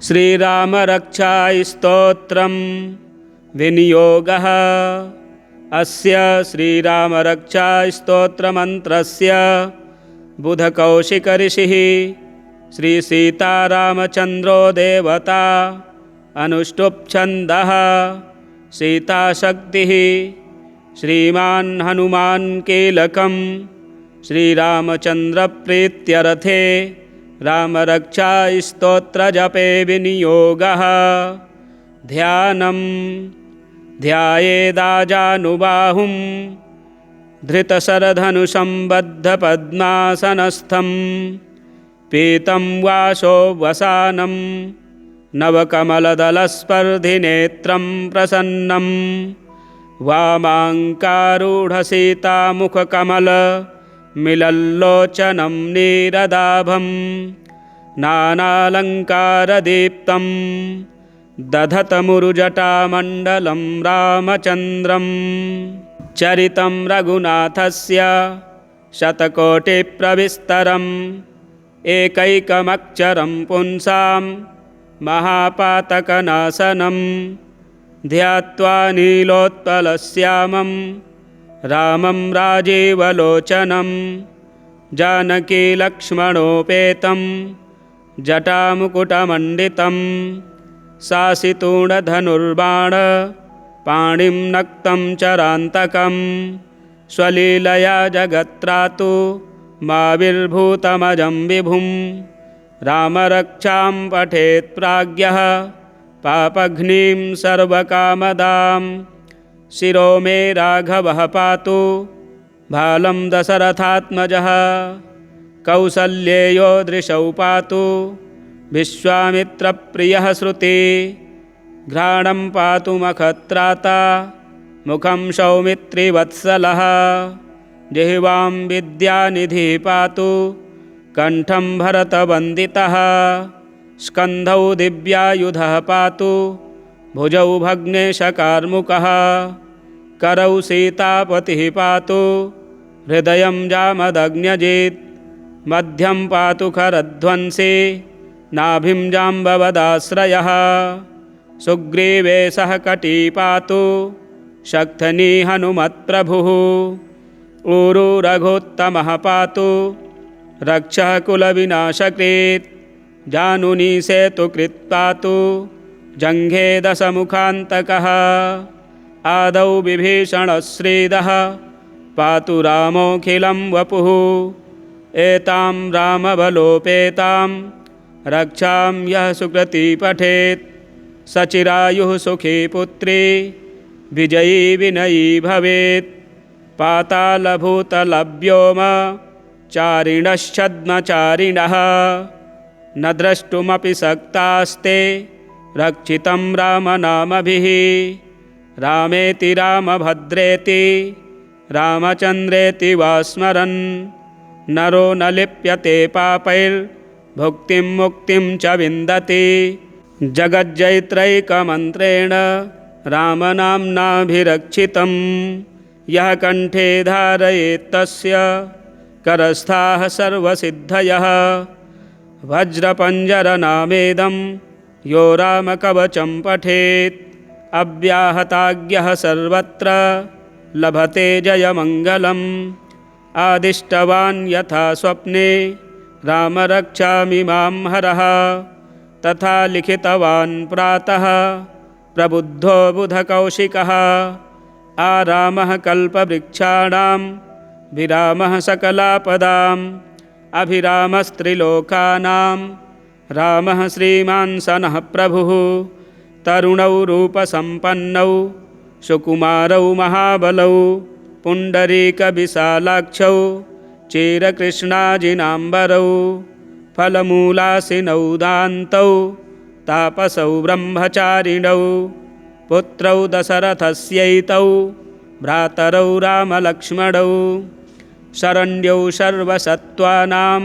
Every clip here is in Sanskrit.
श्रीरामरक्षास्तोत्रं विनियोगः। अस्य श्रीरामरक्षास्तोत्रमन्त्रस्य बुधकौशिकऋषिः श्रीसीतारामचन्द्रो देवता अनुष्टुप्छन्दः सीताशक्तिः श्रीमान् हनुमान् कीलकं श्रीरामचन्द्रप्रीत्यर्थे रामरक्षास्तोत्रजपे विनियोगः। ध्यानं ध्यायेदाजानुबाहुं धृतशरधनुषं बद्धपद्मासनस्थं पीतं वासो वसानं नवकमलदलस्पर्धिनेत्रं प्रसन्नं वामाङ्कारूढसीतामुखकमलमिलल्लोचनं नीरदाभं नानालङ्कारदीप्तं दधतमुरुजटामण्डलं रामचन्द्रं। चरितं रघुनाथस्य शतकोटिप्रविस्तरम् एकैकमक्षरं पुंसां महापातकनाशनं ध्यात्वा नीलोत्पलश्यामं रामं राजीवलोचनं जानकीलक्ष्मणोपेतं जटामुकुटमण्डितं सासितूणधनुर्बाण पाणिं नक्तं चरान्तकं स्वलीलया जगत्त्रातु माविर्भूतमजं विभुं। रामरक्षां पठेत् प्राज्ञः पापघ्नीं सर्वकामदां शिरो मे राघवः पातु भालं दशरथात्मजः कौसल्येयो दृशौ पातु विश्वामित्रप्रियः श्रुति घ्राणं पातु मखत्राता मुखं सौमित्रिवत्सलः जिह्वां विद्यानिधिः पातु कण्ठं भरतवन्दितः स्कन्धौ दिव्यायुधः पातु भुजौ भग्नेशकार्मुकः करौ सीतापतिः पातु हृदयं जामदग्न्यजित् मध्यं पातु खरध्वंसी नाभिं जाम्बवदाश्रयः सुग्रीवे सह कटी पातु शक्थनी हनुमत्प्रभुः ऊरू रघुत्तमः पातु रक्षः कुलविनाशकृत् जानुनी सेतुकृत् पातु जङ्घे दशमुखान्तकः आदौ विभीषणश्रीदः पातु रामोऽखिलं वपुः एतां रामबलोपेतां रक्षां यः सुकृती पठेत् सचिरायुः सुखी पुत्री विजयी विनयी भवेत् पातालभूतलव्योम चारिणश्छद्मचारिणः न द्रष्टुमपि शक्तास्ते रक्षितं रामनामभिः रामेति रामभद्रेति रामचन्द्रेति वा स्मरन् नरो न लिप्यते पापैर्भुक्तिं मुक्तिं च विन्दति जगज्जैत्रैकमन्त्रेण रामनाम्नाभिरक्षितं यः कण्ठे धारयेत्तस्य करस्थाः सर्वसिद्धयः वज्रपञ्जरनामेदं यो रामकवचं पठेत् अव्याहताज्ञः सर्वत्र लभते जयमङ्गलम् आदिष्टवान् यथा स्वप्ने रामरक्षामिमां हरः तथा लिखितवान् प्रातः प्रबुद्धो बुधकौशिकः आरामः कल्पवृक्षाणां विरामः सकलापदाम् अभिरामस्त्रिलोकानां रामः श्रीमान् सनः प्रभुः तरुणौ रूपसम्पन्नौ सुकुमारौ महाबलौ पुण्डरीकविशालाक्षौ चिरकृष्णाजिनाम्बरौ फलमूलासिनौ दान्तौ तापसौ ब्रह्मचारिणौ पुत्रौ दशरथस्यैतौ भ्रातरौ रामलक्ष्मणौ शरण्यौ सर्वसत्त्वानां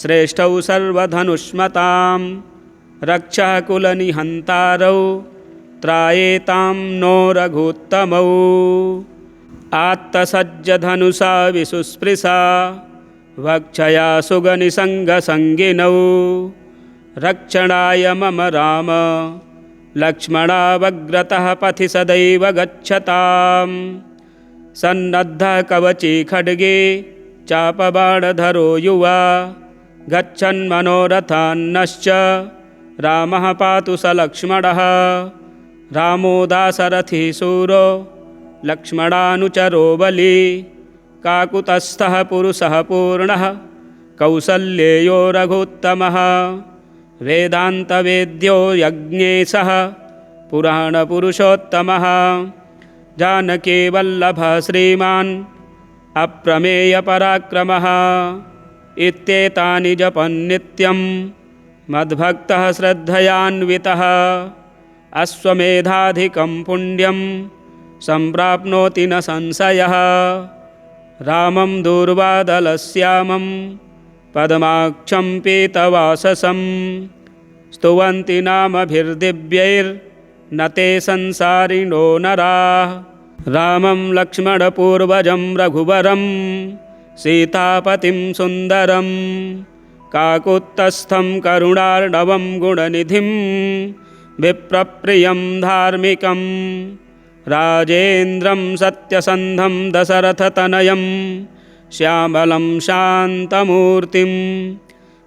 श्रेष्ठौ सर्वधनुष्मतां रक्षः कुलनिहन्तारौ त्रायेतां नो रघुत्तमौ आत्तसज्जधनुषा विसुस्पृशा वक्षया सुगनिसङ्गसङ्गिनौ रक्षणाय मम राम लक्ष्मणावग्रतः पथि सदैव गच्छताम्। सन्नद्धः कवची खड्गे चापबाणधरो युवा गच्छन्मनोरथान्नश्च रामः पातु स लक्ष्मणः। रामो दाशरथी शूरो लक्ष्मणानुचरो बली काकुतस्थः पुरुषः पूर्णः कौसल्येयो रघुत्तमः। वेदान्तवेद्यो यज्ञेशः पुराणपुरुषोत्तमः। जानकीवल्लभः श्रीमान् अप्रमेयपराक्रमः। इत्येतानि जपन्नित्यं मद्भक्तः श्रद्धयान्वितः। अश्वमेधाधिकं पुण्यं सम्प्राप्नोति न संशयः। रामं दूर्वादलश्यामं पद्माक्षं पीतवाससं स्तुवन्ति नामभिर्दिव्यैर्न ते संसारिणो नराः। रामं लक्ष्मणपूर्वजं रघुवरं सीतापतिं सुन्दरं काकुत्स्थं करुणार्णवं गुणनिधिं विप्रप्रियं धार्मिकं राजेन्द्रं सत्यसन्धं दशरथतनयं श्यामलं शान्तमूर्तिं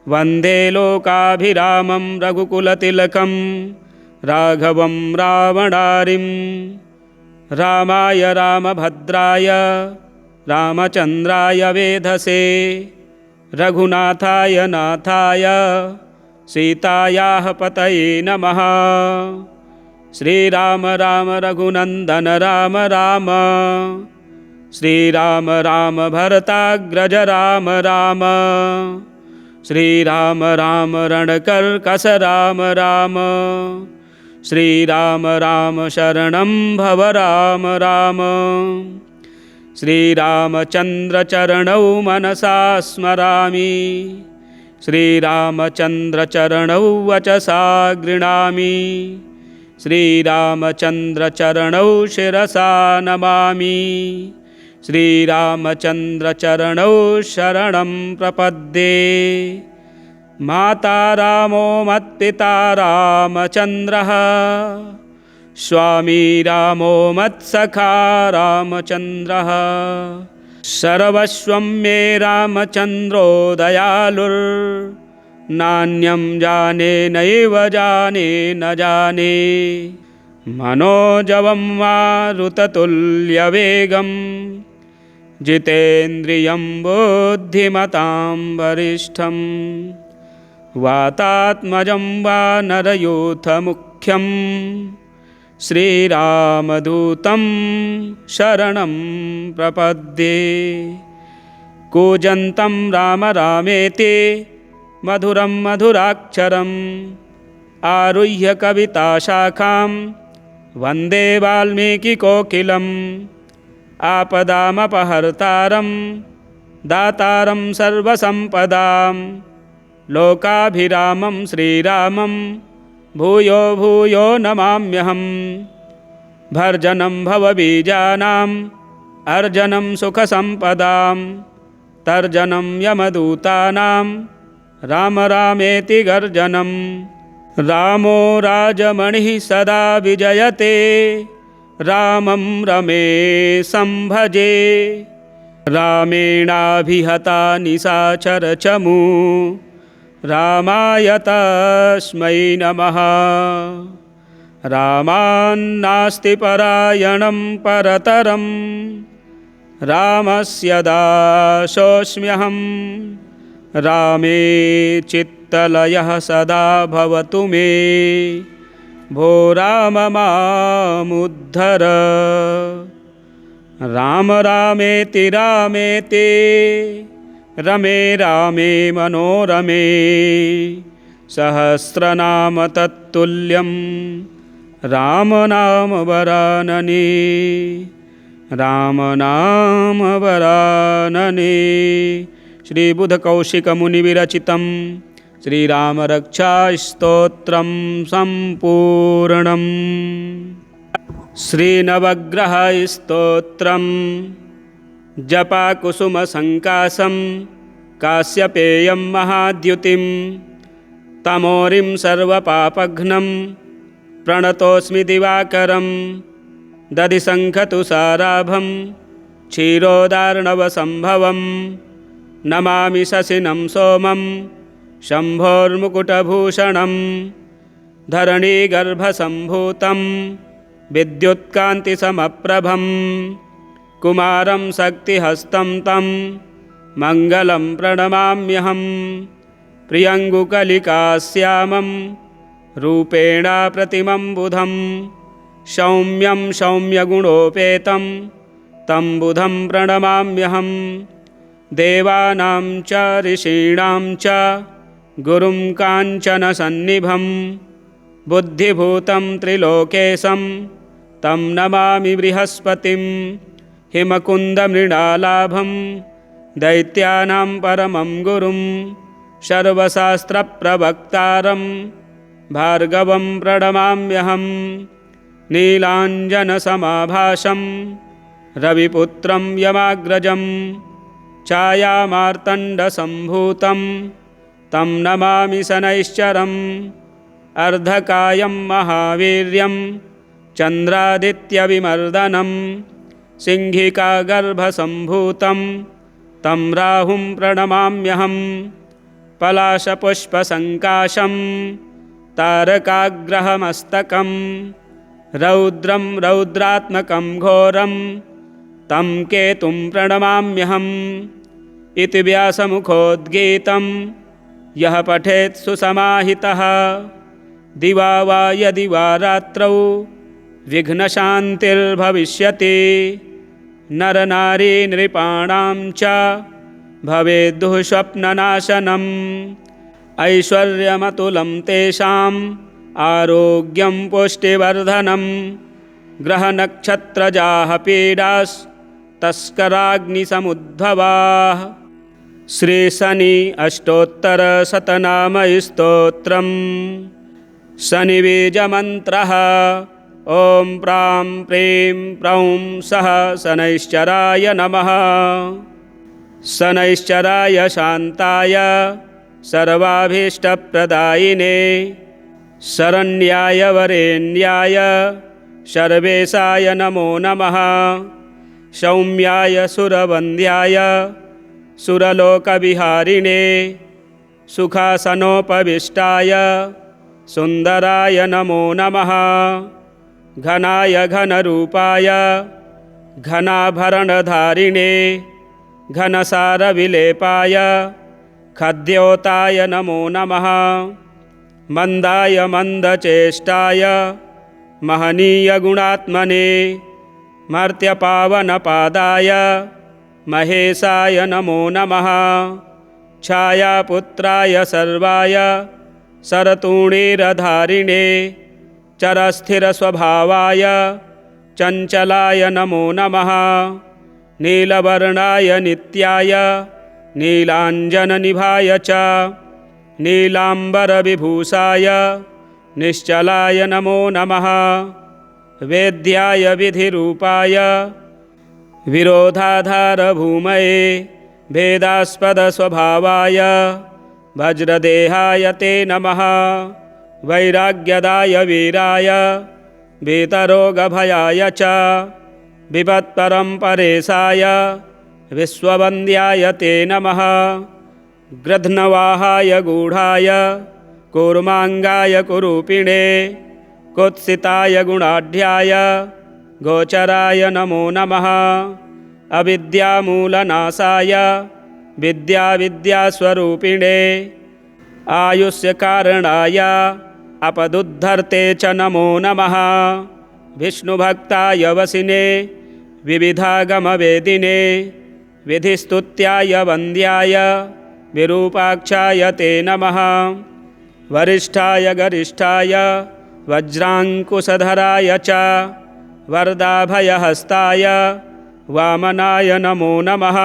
वन्दे लोकाभिरामं रघुकुलतिलकं राघवं रावणारिं। रामाय रामभद्राय रामचन्द्राय वेधसे रघुनाथाय नाथाय सीतायाः पतये नमः। श्रीराम राम रघुनन्दन राम राम श्रीराम राम भरताग्रज राम राम श्रीराम राम रणकर्कश राम राम श्रीराम राम शरणं भव राम राम। श्रीरामचन्द्रचरणौ मनसा स्मरामि श्रीरामचन्द्रचरणौ वचसा गृह्णामि श्रीरामचन्द्रचरणौ शिरसा नमामि श्रीरामचन्द्रचरणौ शरणं प्रपद्ये। माता रामो मत्पिता रामचन्द्रः स्वामी रामो मत्सखा रामचन्द्रः। सर्वस्वं मे रामचन्द्रो दयालुर्नान्यं जाने नैव जाने न जाने। मनोजवं मारुततुल्यवेगं जितेन्द्रियं बुद्धिमतां वरिष्ठं वातात्मजं वानरयूथमुख्यं श्रीरामदूतं शरणं प्रपद्ये। कूजन्तं राम रामेति मधुरं मधुराक्षरम् आरुह्य कविताशाखां वन्दे वाल्मीकिकोकिलम्। आपदामपहर्तारं दातारं सर्वसम्पदां लोकाभिरामं श्रीरामं भूयो भूयो नमाम्यहम्। भर्जनं भवबीजानाम् अर्जनं सुखसम्पदां तर्जनं यमदूतानां राम रामेति गर्जनं। रामो राजमणिः सदा विजयते रामं रमेशं भजे। रामेणाभिहता निशाचरचमू रामाय तस्मै नमः। रामान्नास्ति परायणं परतरं रामस्य दासोऽस्म्यहं। रामे चित्तलयः सदा भवतु मे भो राम मामुद्धर। राम रामेति रामेति रमे रामे मनोरमे सहस्रनाम तत्तुल्यं राम नाम वरानने। राम नाम वरानने। श्रीबुधकौशिकमुनिविरचितं श्रीरामरक्षास्तोत्रं सम्पूर्णम्। श्रीनवग्रहस्तोत्रम् जपाकुसुमसङ्कासं काश्यपेयं महाद्युतिं तमोरिं सर्वपापघ्नं प्रणतोऽस्मि दिवाकरं दधिशङ्खतुषाराभं क्षीरोदार्णवसम्भवं नमामि शशिनं सोमं शम्भोर्मुकुटभूषणं धरणीगर्भसम्भूतं विद्युत्कान्तिसमप्रभं कुमारं शक्तिहस्तं तं मङ्गलं प्रणमाम्यहं प्रियङ्गुकलिकाश्यामं रूपेण प्रतिमं बुधं सौम्यं सौम्यगुणोपेतं तं बुधं प्रणमाम्यहं देवानां च ऋषीणां च गुरुं काञ्चनसन्निभं बुद्धिभूतं त्रिलोकेशं तं नमामि बृहस्पतिं हिमकुन्दमृणालाभं दैत्यानां परमं गुरुं सर्वशास्त्रप्रवक्तारं भार्गवं प्रणमाम्यहं नीलाञ्जनसमाभासं रविपुत्रं यमाग्रजं छायामार्तण्डसम्भूतं तं नमामि शनैश्चरम् अर्धकायं महावीर्यं चन्द्रादित्यविमर्दनं सिंहिकागर्भसम्भूतं तं राहुं प्रणमाम्यहं पलाशपुष्पसङ्काशं तारकाग्रहमस्तकं रौद्रं रौद्रात्मकं घोरं तं केतुं प्रणमाम्यहम् इति व्यासमुखोद्गीतं यः पठेत् सुसमाहितः दिवा वा यदि वा रात्रौ विघ्नशान्तिर्भविष्यति नरनारी नृपाणां च भवेद्दुःस्वप्ननाशनम् ऐश्वर्यमतुलं तेषाम् आरोग्यं पुष्टिवर्धनं ग्रहनक्षत्रजाः पीडास्तस्कराग्निसमुद्भवाः श्रीशनि अष्टोत्तरशतनामस्तोत्रम् शनिबीजमन्त्रः ॐ प्रां प्रीं प्रौं सः शनैश्चराय नमः। शनैश्चराय शान्ताय सर्वाभीष्टप्रदायिने शरण्याय वरेण्याय सर्वेशाय नमो नमः। सौम्याय सुरवन्द्याय सुरलोकविहारिणे सुखासनोपविष्टाय सुन्दराय नमो नमः। घनाय घनरूपाय घनाभरणधारिणे घनसारविलेपाय खद्योताय नमो नमः। मन्दाय मन्दचेष्टाय महनीयगुणात्मने मर्त्यपावनपादाय महेशाय नमो नमः। छायापुत्राय सर्वाय शरतूणीरधारिणे चरस्थिरस्वभावाय चञ्चलाय नमो नमः। नीलवर्णाय नित्याय नीलाञ्जननिभाय च नीलाम्बरविभूषाय निश्चलाय नमो नमः। वेद्याय विधिरूपाय विरोधाधारभूमये भेदास्पदस्वभावाय वज्रदेहाय ते नमः। वैराग्यदाय वीराय वीतरोगभयाय च विपत्परम्परेशाय विश्ववन्द्याय ते नमः। गृध्नवाहाय गूढाय कूर्माङ्गाय कुरूपिणे कुत्सिताय गुणाढ्याय गोचराय नमो नमः। अविद्यामूलनाशाय विद्यास्वरूपिणे आयुष्यकारणाय अपदुद्धर्ते च नमो नमः। विष्णुभक्ताय वसिने विविधागमवेदिने विधिस्तुत्याय वन्द्याय विरूपाक्षाय ते नमः। वरिष्ठाय गरिष्ठाय वज्राङ्कुशधराय च वरदाभयहस्ताय वामनाय नमो नमः।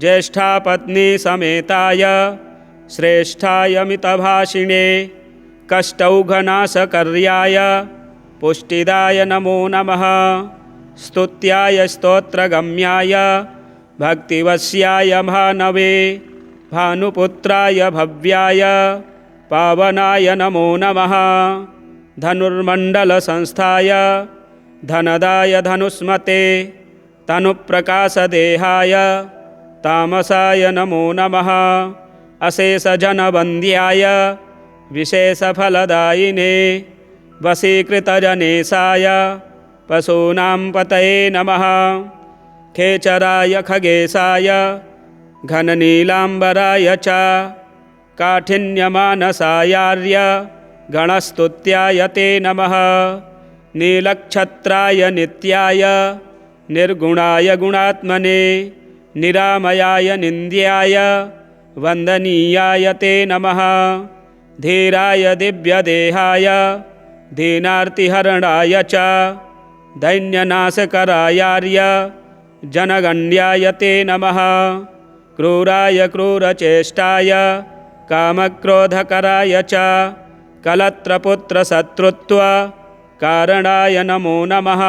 ज्येष्ठापत्नीसमेताय श्रेष्ठाय मितभाषिणे कष्टौघनाशकर्याय पुष्टिदाय नमो नमः। स्तुत्याय स्तोत्रगम्याय भक्तिवश्याय भानवे भानुपुत्राय भव्याय पावनाय नमो नमः। धनुर्मण्डलसंस्थाय धनदाय धनुष्मते तनुप्रकाशदेहाय तामसाय नमो नमः। अशेषजनवन्द्याय विशेषफलदायिने वशीकृतजनेशाय पशूनां पतये नमः। खेचराय खगेशाय घननीलाम्बराय च काठिन्यमानसायार्य गणस्तुत्याय ते नमः। नीलक्षत्राय नित्याय निर्गुणाय गुणात्मने निरामयाय निन्द्याय वन्दनीयाय ते नमः। धीराय दिव्यदेहाय दीनार्तिहरणाय च दैन्यनाशकरायार्य जनगण्याय ते नमः। क्रूराय क्रूरचेष्टाय कामक्रोधकराय च कलत्रपुत्रशत्रुत्व कारणाय नमो नमः।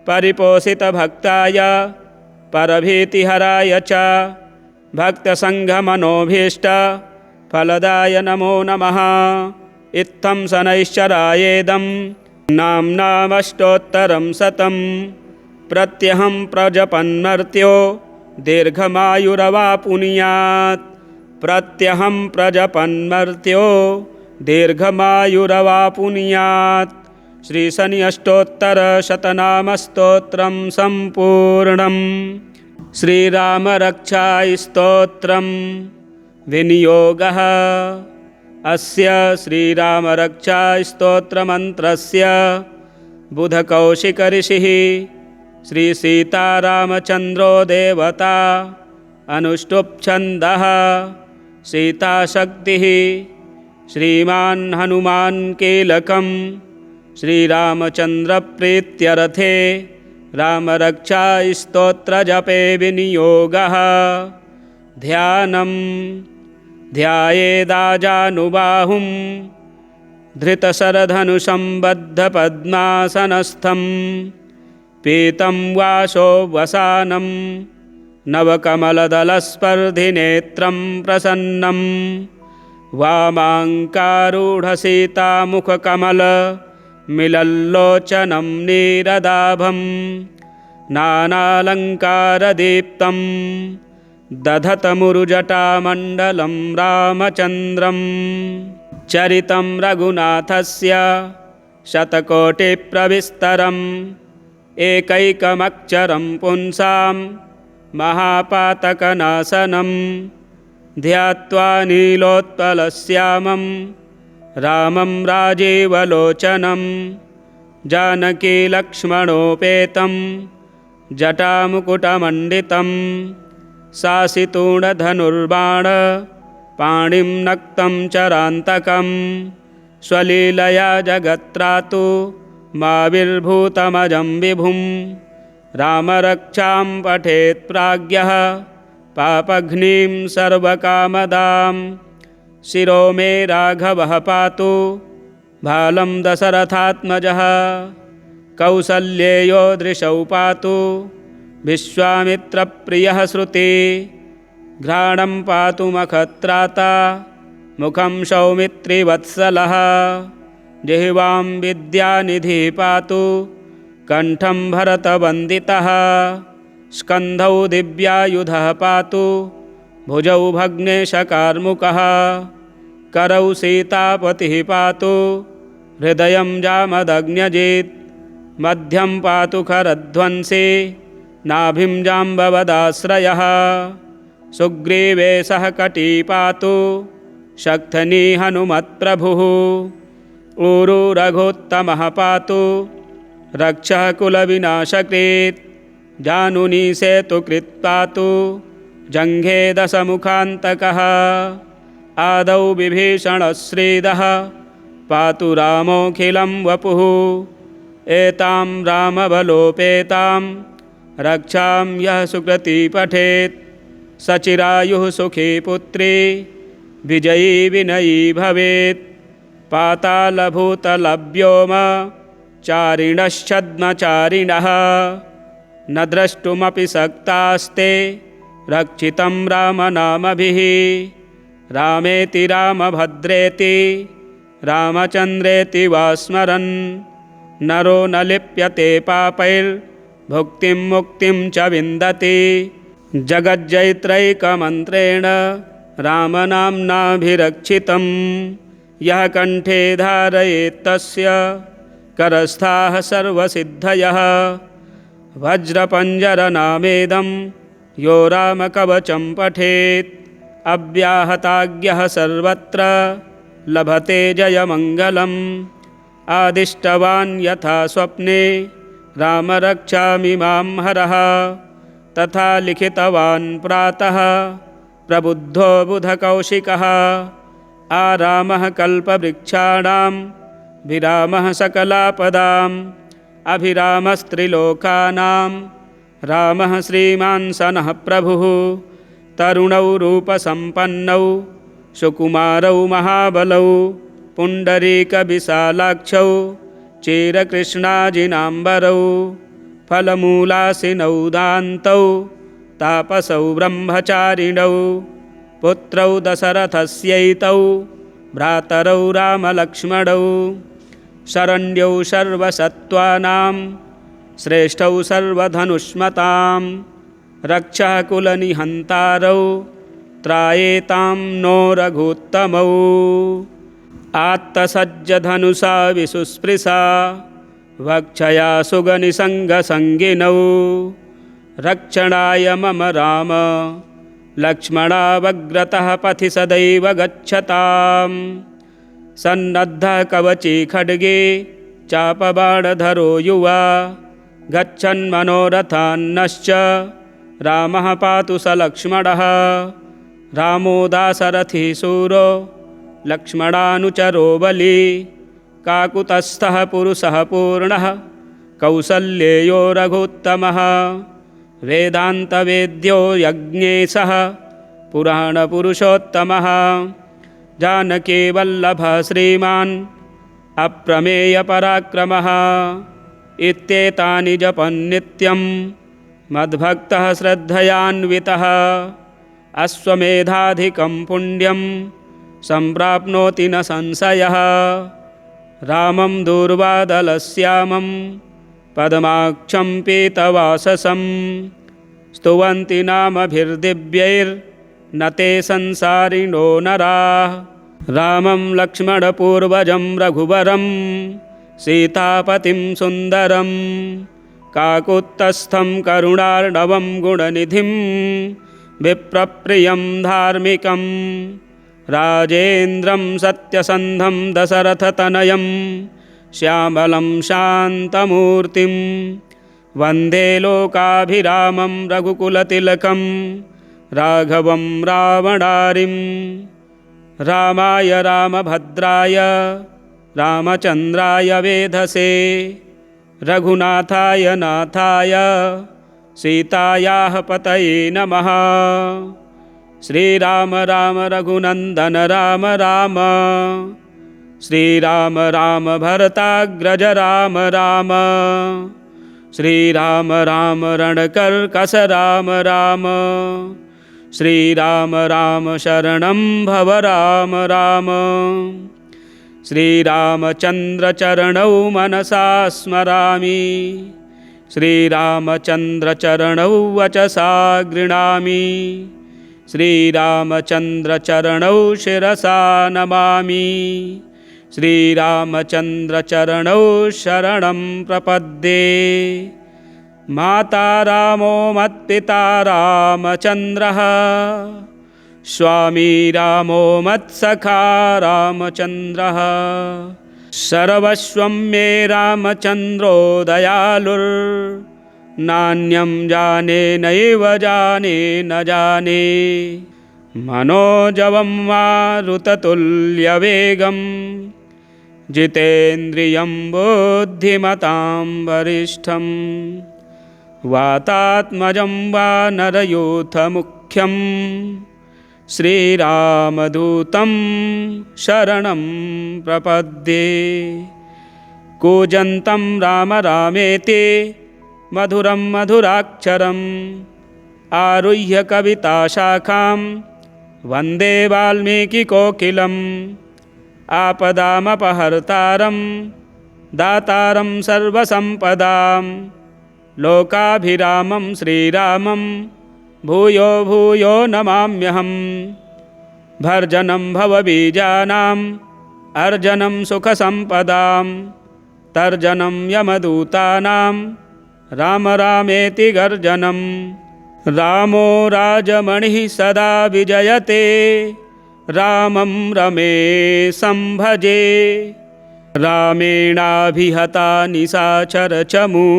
परिपोषितभक्ताय परभीतिहराय च भक्तसङ्घमनोभीष्ट फलदाय नमो नमः। इत्थं शनैश्चरायेदं नाम्नामष्टोत्तरं शतं प्रत्यहं प्रजपन्मर्त्यो दीर्घमायुरवापुनुयात्। प्रत्यहं प्रजपन्मर्त्यो दीर्घमायुरवापुनुयात्। श्रीशनि अष्टोत्तरशतनामस्तोत्रं सम्पूर्णम्। श्रीरामरक्षास्तोत्रं विनियोगः। अस्य श्रीरामरक्षास्तोत्रमन्त्रस्य बुधकौशिकऋषिः श्रीसीतारामचन्द्रो देवता अनुष्टुप् छन्दः। सीताशक्तिः श्रीमान् हनुमान् कीलकम्। श्रीरामचन्द्रप्रीत्यर्थे रामरक्षास्तोत्रजपे विनियोगः। ध्यानं ध्यायेदाजानुबाहुं धृतशरधनुसम्बद्धपद्मासनस्थं पीतं वासो वसानं नवकमलदलस्पर्धिनेत्रं प्रसन्नं वामाङ्कारूढसीतामुखकमलमिलल्लोचनं नीरदाभं नानालङ्कारदीप्तं दधतमुरुजटामण्डलं रामचन्द्रं। चरितं रघुनाथस्य शतकोटिप्रविस्तरम् एकैकमक्षरं पुंसां महापातकनाशनं ध्यात्वा नीलोत्पलश्यामं रामं राजीवलोचनं जानकीलक्ष्मणोपेतं जटामुकुटमण्डितं सासितूणधनुर्बाण पाणिं नक्तं चरान्तकं स्वलीलया जगत्त्रातु माविर्भूतमजं विभुं रामरक्षां पठेत् प्राज्ञः पापघ्नीं सर्वकामदां शिरो मे राघवः पातु भालं दशरथात्मजः कौसल्येयो दृशौ पातु विश्वामित्रप्रियः श्रुति घ्राणं पातु मखत्राता मुखं सौमित्रिवत्सलः जिह्वां विद्यानिधिः पातु कण्ठं भरतवन्दितः स्कन्धौ दिव्यायुधः पातु भुजौ भग्नेशकार्मुकः करौ सीतापतिः पातु हृदयं जामदग्न्यजित् मध्यं पातु खरध्वंसी नाभिं जाम्बवदाश्रयः सुग्रीवे सह कटी पातु शक्थनी हनुमत्प्रभुः ऊरू रघुत्तमः पातु रक्षः कुलविनाशकृत् जानुनी सेतुकृत् पातु जङ्घे दशमुखान्तकः आदौ विभीषणश्रीदः पातु रामोऽखिलं वपुः एतां रामबलोपेतां रक्षां यः सुकृती पठेत् सचिरायुः सुखी पुत्री विजयी विनयी भवेत् पातालभूतलव्योम चारिणश्छद्मचारिणः न द्रष्टुमपि शक्तास्ते रक्षितं रामनामभिः रामेति रामभद्रेति रामचन्द्रेति वा स्मरन् नरो न लिप्यते पापैर्भुक्तिं मुक्तिं च विन्दति। जगज्जैत्रैकमन्त्रेण रामनाम्नाभिरक्षितं यः कण्ठे धारयेत्तस्य करस्थाः सर्वसिद्धयः। वज्रपञ्जरनामेदं यो रामकवचं पठेत् अव्याहताज्ञः सर्वत्र लभते जयमङ्गलम्। आदिष्टवान् यथा स्वप्ने राम रक्षामि मां हरः तथा लिखितवान् प्रातः प्रबुद्धो बुधकौशिकः। आरामः कल्पवृक्षाणां विरामः सकलापदाम् अभिरामस्त्रिलोकानां रामः श्रीमान् सनः प्रभुः। तरुणौ रूपसम्पन्नौ सुकुमारौ महाबलौ पुण्डरीकविशालाक्षौ चिरकृष्णाजिनाम्बरौ फलमूलासिनौ दान्तौ तापसौ ब्रह्मचारिणौ पुत्रौ दशरथस्यैतौ भ्रातरौ रामलक्ष्मणौ शरण्यौ सर्वसत्त्वानां श्रेष्ठौ सर्वधनुष्मतां रक्षः कुलनिहन्तारौ त्रायेतां नो रघुत्तमौ। आत्तसज्जधनुषा विसुस्पृशा वक्षया सुगनिसङ्गसङ्गिनौ रक्षणाय मम राम लक्ष्मणावग्रतः पथि सदैव गच्छताम्। सन्नद्धः कवची खड्गे चापबाणधरो युवा गच्छन्मनोरथान्नश्च रामः पातु स लक्ष्मणः। रामो दाशरथी शूरो लक्ष्मणानुचरो बली काकुतस्थः पुरुषः पूर्णः कौसल्येयो रघुत्तमः। वेदान्तवेद्यो यज्ञेशः पुराणपुरुषोत्तमः जानकीवल्लभः श्रीमान् अप्रमेयपराक्रमः। इत्येतानि जपन्नित्यं मद्भक्तः श्रद्धयान्वितः अश्वमेधाधिकं पुण्यं सम्प्राप्नोति न संशयः। रामं दूर्वादलश्यामं पद्माक्षं पीतवाससं स्तुवन्ति नामभिर्दिव्यैर्न ते संसारिणो नराः। रामं लक्ष्मणपूर्वजं रघुवरं सीतापतिं सुन्दरं काकुत्स्थं करुणार्णवं गुणनिधिं विप्रप्रियं धार्मिकं राजेन्द्रं सत्यसन्धं दशरथतनयं श्यामलं शान्तमूर्तिं वन्दे लोकाभिरामं रघुकुलतिलकं राघवं रावणारिं। रामाय रामभद्राय रामचन्द्राय वेधसे रघुनाथाय नाथाय सीतायाः पतये नमः। श्रीराम राम रघुनन्दन राम राम श्रीराम राम भरताग्रज राम राम श्रीराम राम रणकर्कश राम राम श्रीराम राम शरणं भव राम राम। श्रीरामचन्द्रचरणौ मनसा स्मरामि श्रीरामचन्द्रचरणौ वचसा गृह्णामि श्रीरामचन्द्रचरणौ शिरसा नमामि श्रीरामचन्द्रचरणौ शरणं प्रपद्ये। माता रामो मत्पिता रामचन्द्रः स्वामी रामो मत्सखा रामचन्द्रः सर्वस्वं मे रामचन्द्रो दयालुर्नान्यं जाने नैव जाने न जाने। मनोजवं मारुततुल्यवेगं जितेन्द्रियं बुद्धिमतां वरिष्ठं वातात्मजं वानरयूथमुख्यं श्रीरामदूतं शरणं प्रपद्ये। कूजन्तं राम रामेति मधुरं मधुराक्षरम् आरुह्य कविताशाखां वन्दे वाल्मीकिकोकिलम् आपदामपहर्तारं दातारं सर्वसम्पदां लोकाभिरामं श्रीरामं भूयो भूयो नमाम्यहम् भर्जनं भवबीजानाम् अर्जनं सुखसम्पदां तर्जनं यमदूतानां राम रामेति गर्जनं रामो राजमणिः सदा विजयते रामं रमेशं भजे रामेणाभिहता निशाचरचमू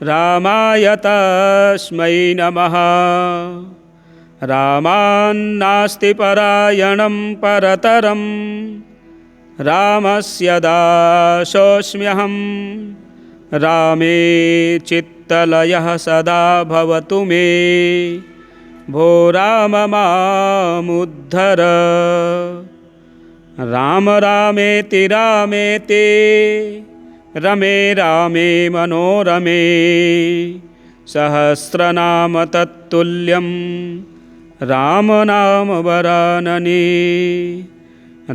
रामाय तस्मै नमः रामान्नास्ति परायणं परतरं रामस्य दासोऽस्म्यहं रामे चित्तलयः सदा भवतु मे भो राम मामुद्धर राम रामेति रामेति रमे रामे मनोरमे सहस्रनाम तत्तुल्यं राम नाम वरानने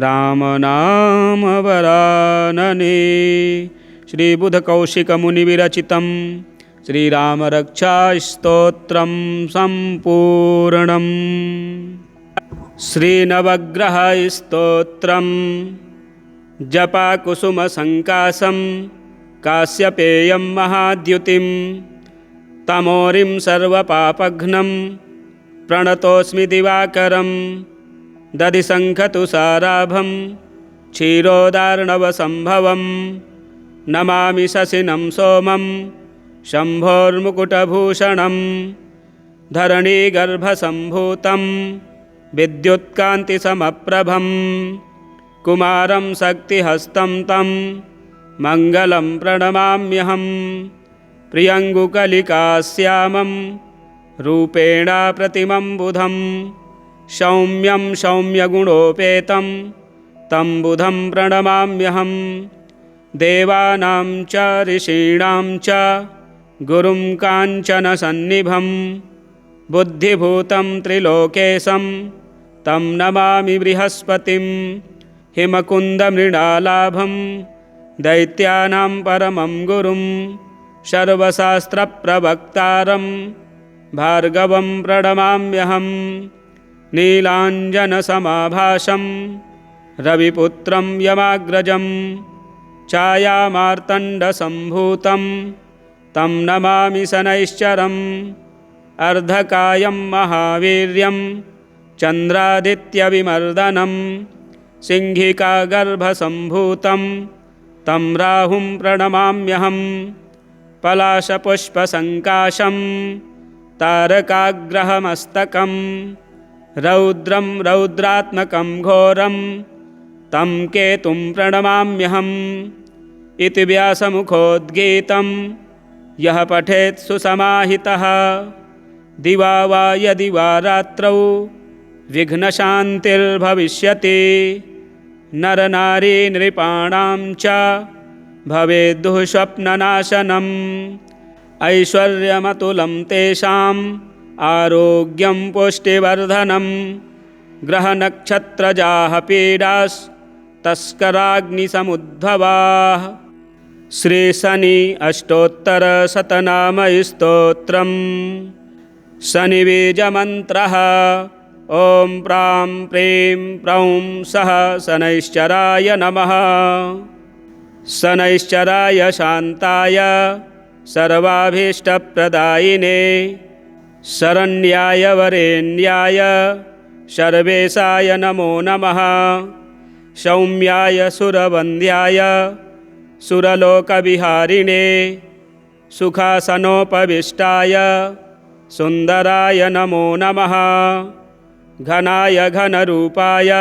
राम नाम वरानने। श्री बुधकौशिक मुनि विरचितं श्रीरामरक्षास्तोत्रं सम्पूर्णम्। श्रीनवग्रह स्तोत्रं जपाकुसुमसङ्कासं काश्यपेयं महाद्युतिं तमोरिं सर्वपापघ्नं प्रणतोऽस्मि दिवाकरं दधिशङ्खतुषाराभं क्षीरोदार्णवसम्भवं नमामि शशिनं सोमं शम्भोर्मुकुटभूषणं धरणीगर्भसम्भूतं विद्युत्कान्तिसमप्रभं कुमारं शक्तिहस्तं तं मङ्गलं प्रणमाम्यहं प्रियङ्गुकलिकाश्यामं रूपेण प्रतिमं बुधं सौम्यं सौम्यगुणोपेतं तं बुधं प्रणमाम्यहं देवानां च ऋषीणां च गुरुं काञ्चनसन्निभं बुद्धिभूतं त्रिलोकेशं तं नमामि बृहस्पतिं हिमकुन्दमृणालाभं दैत्यानां परमं गुरुं सर्वशास्त्रप्रवक्तारं भार्गवं प्रणमाम्यहं नीलाञ्जनसमाभासं रविपुत्रं यमाग्रजं छायामार्तण्डसम्भूतं तं नमामि शनैश्चरम् अर्धकायं महावीर्यं चन्द्रादित्यविमर्दनं सिंहिकागर्भसम्भूतं तं राहुं प्रणमाम्यहं पलाशपुष्पसङ्काशं तारकाग्रहमस्तकं रौद्रं रौद्रात्मकं घोरं तं केतुं प्रणमाम्यहम् इति व्यासमुखोद्गीतं यः पठेत् सुसमाहितः दिवा वा यदि वा रात्रौ विघ्नशान्तिर्भविष्यति नरनारी नृपाणां च भवेद्दुःस्वप्ननाशनम् ऐश्वर्यमतुलं तेषाम् आरोग्यं पुष्टिवर्धनं ग्रहनक्षत्रजाः पीडास्तस्कराग्निसमुद्भवाः। श्रीशनि अष्टोत्तरशतनामस्तोत्रम् शनिबीजमन्त्रः ॐ प्रां प्रीं प्रौं सः शनैश्चराय नमः। शनैश्चराय शान्ताय सर्वाभीष्टप्रदायिने शरण्याय वरेण्याय सर्वेशाय नमो नमः। सौम्याय सुरवन्द्याय सुरलोकविहारिणे सुखासनोपविष्टाय सुन्दराय नमो नमः। घनाय घनरूपाय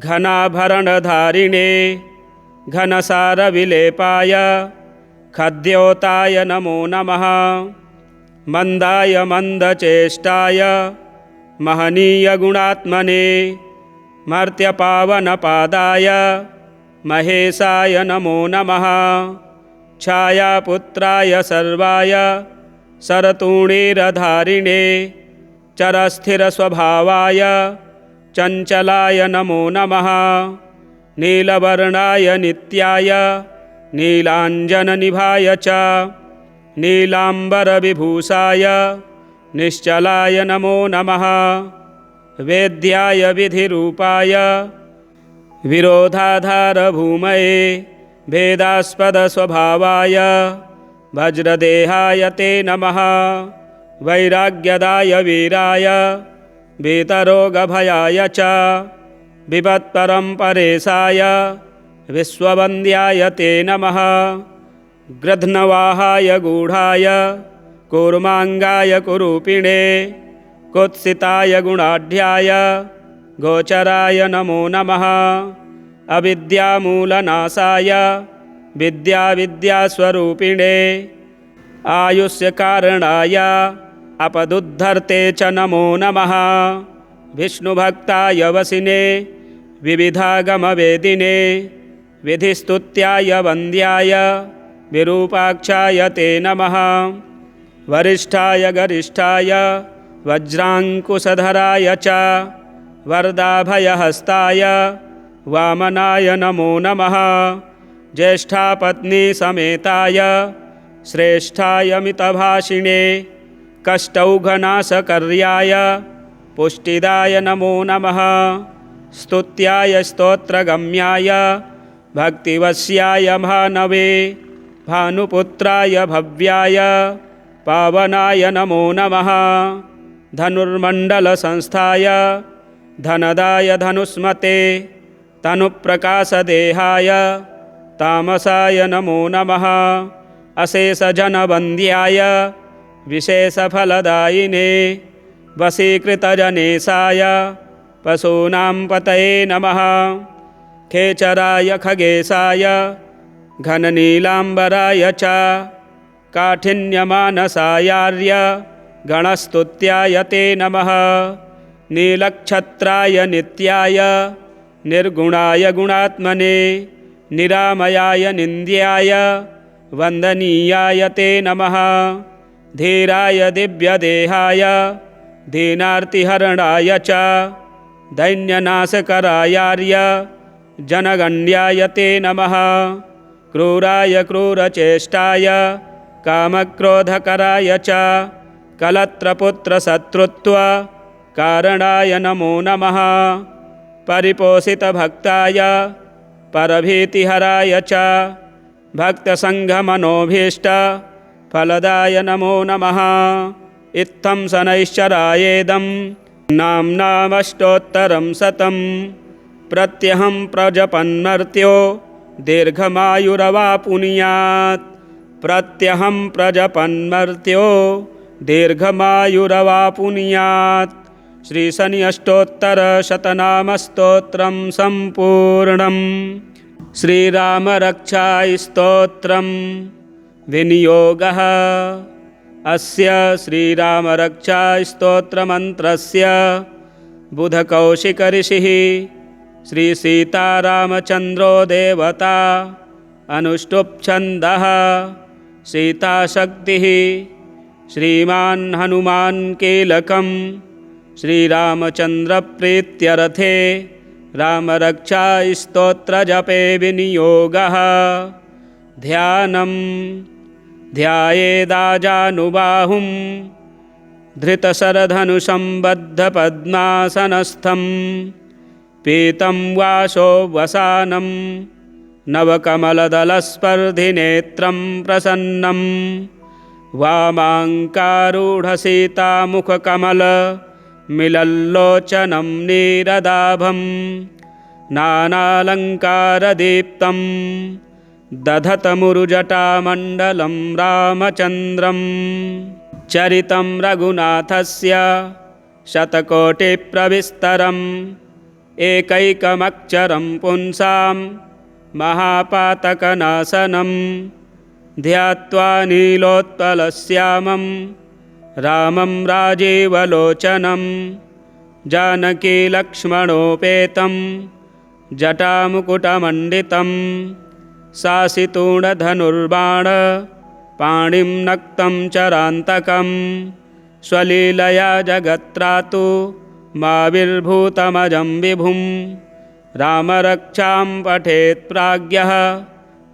घनाभरणधारिणे घनसारविलेपाय खद्योताय नमो नमः। मन्दाय मन्दचेष्टाय महनीयगुणात्मने मर्त्यपावनपादाय महेशाय नमो नमः। छायापुत्राय सर्वाय शरतूणीरधारिणे चरस्थिरस्वभावाय चञ्चलाय नमो नमः। नीलवर्णाय नित्याय नीलाञ्जननिभाय च नीलाम्बरविभूषाय निश्चलाय नमो नमः। वेद्याय विधिरूपाय विरोधाधारभूमये भेदास्पदस्वभावाय वज्रदेहाय ते नमः। वैराग्यदाय वीराय वीतरोगभयाय च विपत्परम्परेशाय विश्ववन्द्याय ते नमः। गृध्नवाहाय गूढाय कूर्माङ्गाय कुरूपिणे कुत्सिताय गुणाढ्याय गोचराय नमो नमः। अविद्यामूलनाशाय विद्यास्वरूपिणे आयुष्यकारणाय अपदुद्धर्ते च नमो नमः। विष्णुभक्ताय वसिने विविधागमवेदिने विधिस्तुत्याय वन्द्याय विरूपाक्षाय ते नमः। वरिष्ठाय गरिष्ठाय वज्राङ्कुशधराय च वरदाभयहस्ताय वामनाय नमो नमः। ज्येष्ठापत्नीसमेताय श्रेष्ठाय मितभाषिणे कष्टौघनाशकर्याय पुष्टिदाय नमो नमः। स्तुत्याय स्तोत्रगम्याय भक्तिवश्याय भानवे भानुपुत्राय भव्याय पावनाय नमो नमः। धनुर्मण्डलसंस्थाय धनदाय धनुष्मते तनुप्रकाशदेहाय तामसाय नमो नमः। अशेषजनवन्द्याय विशेषफलदायिने वशीकृतजनेशाय पशूनां पतये नमः। खेचराय खगेशाय घननीलाम्बराय च काठिन्यमानसायार्य गणस्तुत्याय ते नमः। नीलक्षत्राय नित्याय निर्गुणाय गुणात्मने निरामयाय निन्द्याय वन्दनीयाय ते नमः। धीराय दिव्यदेहाय दीनार्तिहरणाय च दैन्यनाशकरायार्य जनगण्याय ते नमः। क्रूराय क्रूरचेष्टाय कामक्रोधकराय च कलत्रपुत्रशत्रुत्व कारणाय नमो नमः। परिपोषितभक्ताय परभीतिहराय च भक्तसङ्घमनोभीष्टफलदाय नमो नमः। इत्थं शनैश्चरायेदं नाम्नामष्टोत्तरं शतं प्रत्यहं प्रजपन्मर्त्यो दीर्घमायुरवापुनुयात्। प्रत्यहं प्रजपन्मर्त्यो दीर्घमायुरवापुनुयात्। श्रीशनि अष्टोत्तरशतनामस्तोत्रं सम्पूर्णम्। श्रीरामरक्षास्तोत्रं विनियोगः। अस्य श्रीरामरक्षास्तोत्रमन्त्रस्य बुधकौशिकऋषिः श्रीसीतारामचन्द्रो देवता अनुष्टुप्छन्दः सीताशक्तिः श्रीमान् हनुमान् कीलकं श्रीरामचन्द्रप्रीत्यर्थे रामरक्षास्तोत्रजपे विनियोगः। ध्यानं ध्यायेदाजानुबाहुं धृतशरधनुसम्बद्धपद्मासनस्थं पीतं वासो वसानं नवकमलदलस्पर्धिनेत्रं प्रसन्नं वामाङ्कारूढसीतामुखकमलमिलल्लोचनं नीरदाभं नानालङ्कारदीप्तं दधतमुरुजटामण्डलं रामचन्द्रं। चरितं रघुनाथस्य शतकोटिप्रविस्तरम् एकैकमक्षरं पुंसां महापातकनाशनं ध्यात्वा नीलोत्पलश्यामं रामं राजीवलोचनं जानकीलक्ष्मणोपेतं जटामुकुटमण्डितं शासितूणधनुर्बाण पाणिं नक्तं चरान्तकं स्वलीलया जगत्त्रातु माविर्भूतमजं विभुं रामरक्षां पठेत् प्राज्ञः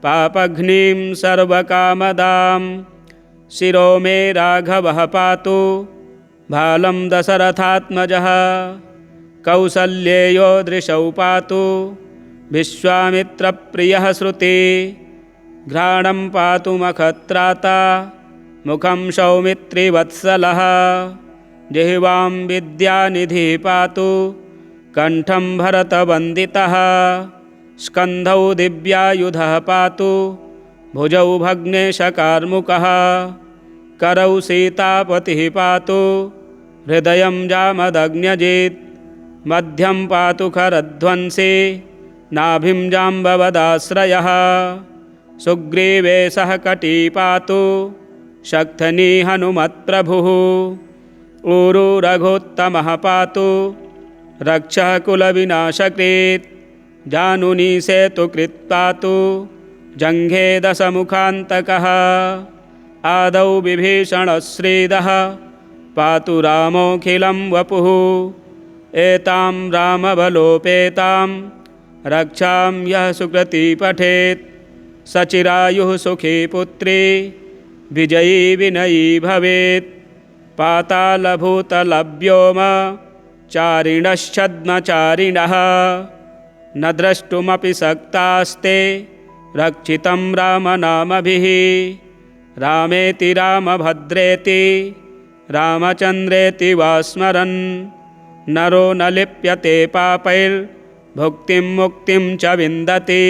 पापघ्नीं सर्वकामदां शिरो मे राघवः पातु भालं दशरथात्मजः कौसल्येयो दृशौ पातु विश्वामित्रप्रियः श्रुते घ्राणं पातु मखत्राता मुखं सौमित्रिवत्सलः जिह्वां विद्यानिधिः पातु कण्ठं भरतवन्दितः स्कन्धौ दिव्यायुधः पातु भुजौ भग्नेशकार्मुकः करौ सीतापतिः पातु हृदयं जामदग्न्यजित् मध्यं पातु खरध्वंसी नाभिं जाम्बवदाश्रयः सुग्रीवे सह कटी पातु शक्थनी हनुमत्प्रभुः ऊरू रघोत्तमः पातु रक्षः कुलविनाशकृत् जानुनी सेतुकृत् पातु जङ्घे दशमुखान्तकः आदौ विभीषणश्रीदः पातु रामोऽखिलं वपुः एतां रामबलोपेतां रक्षां यः सुकृती पठेत् सचिरायुः सुखी पुत्री विजयी विनयी भवेत् पातालभूतलव्योम चारिणश्छद्मचारिणः न द्रष्टुमपि शक्तास्ते रक्षितं रामनामभिः रामेति रामभद्रेति रामचन्द्रेति वा स्मरन् नरो न लिप्यते पापैर्भुक्तिं मुक्तिं च विन्दति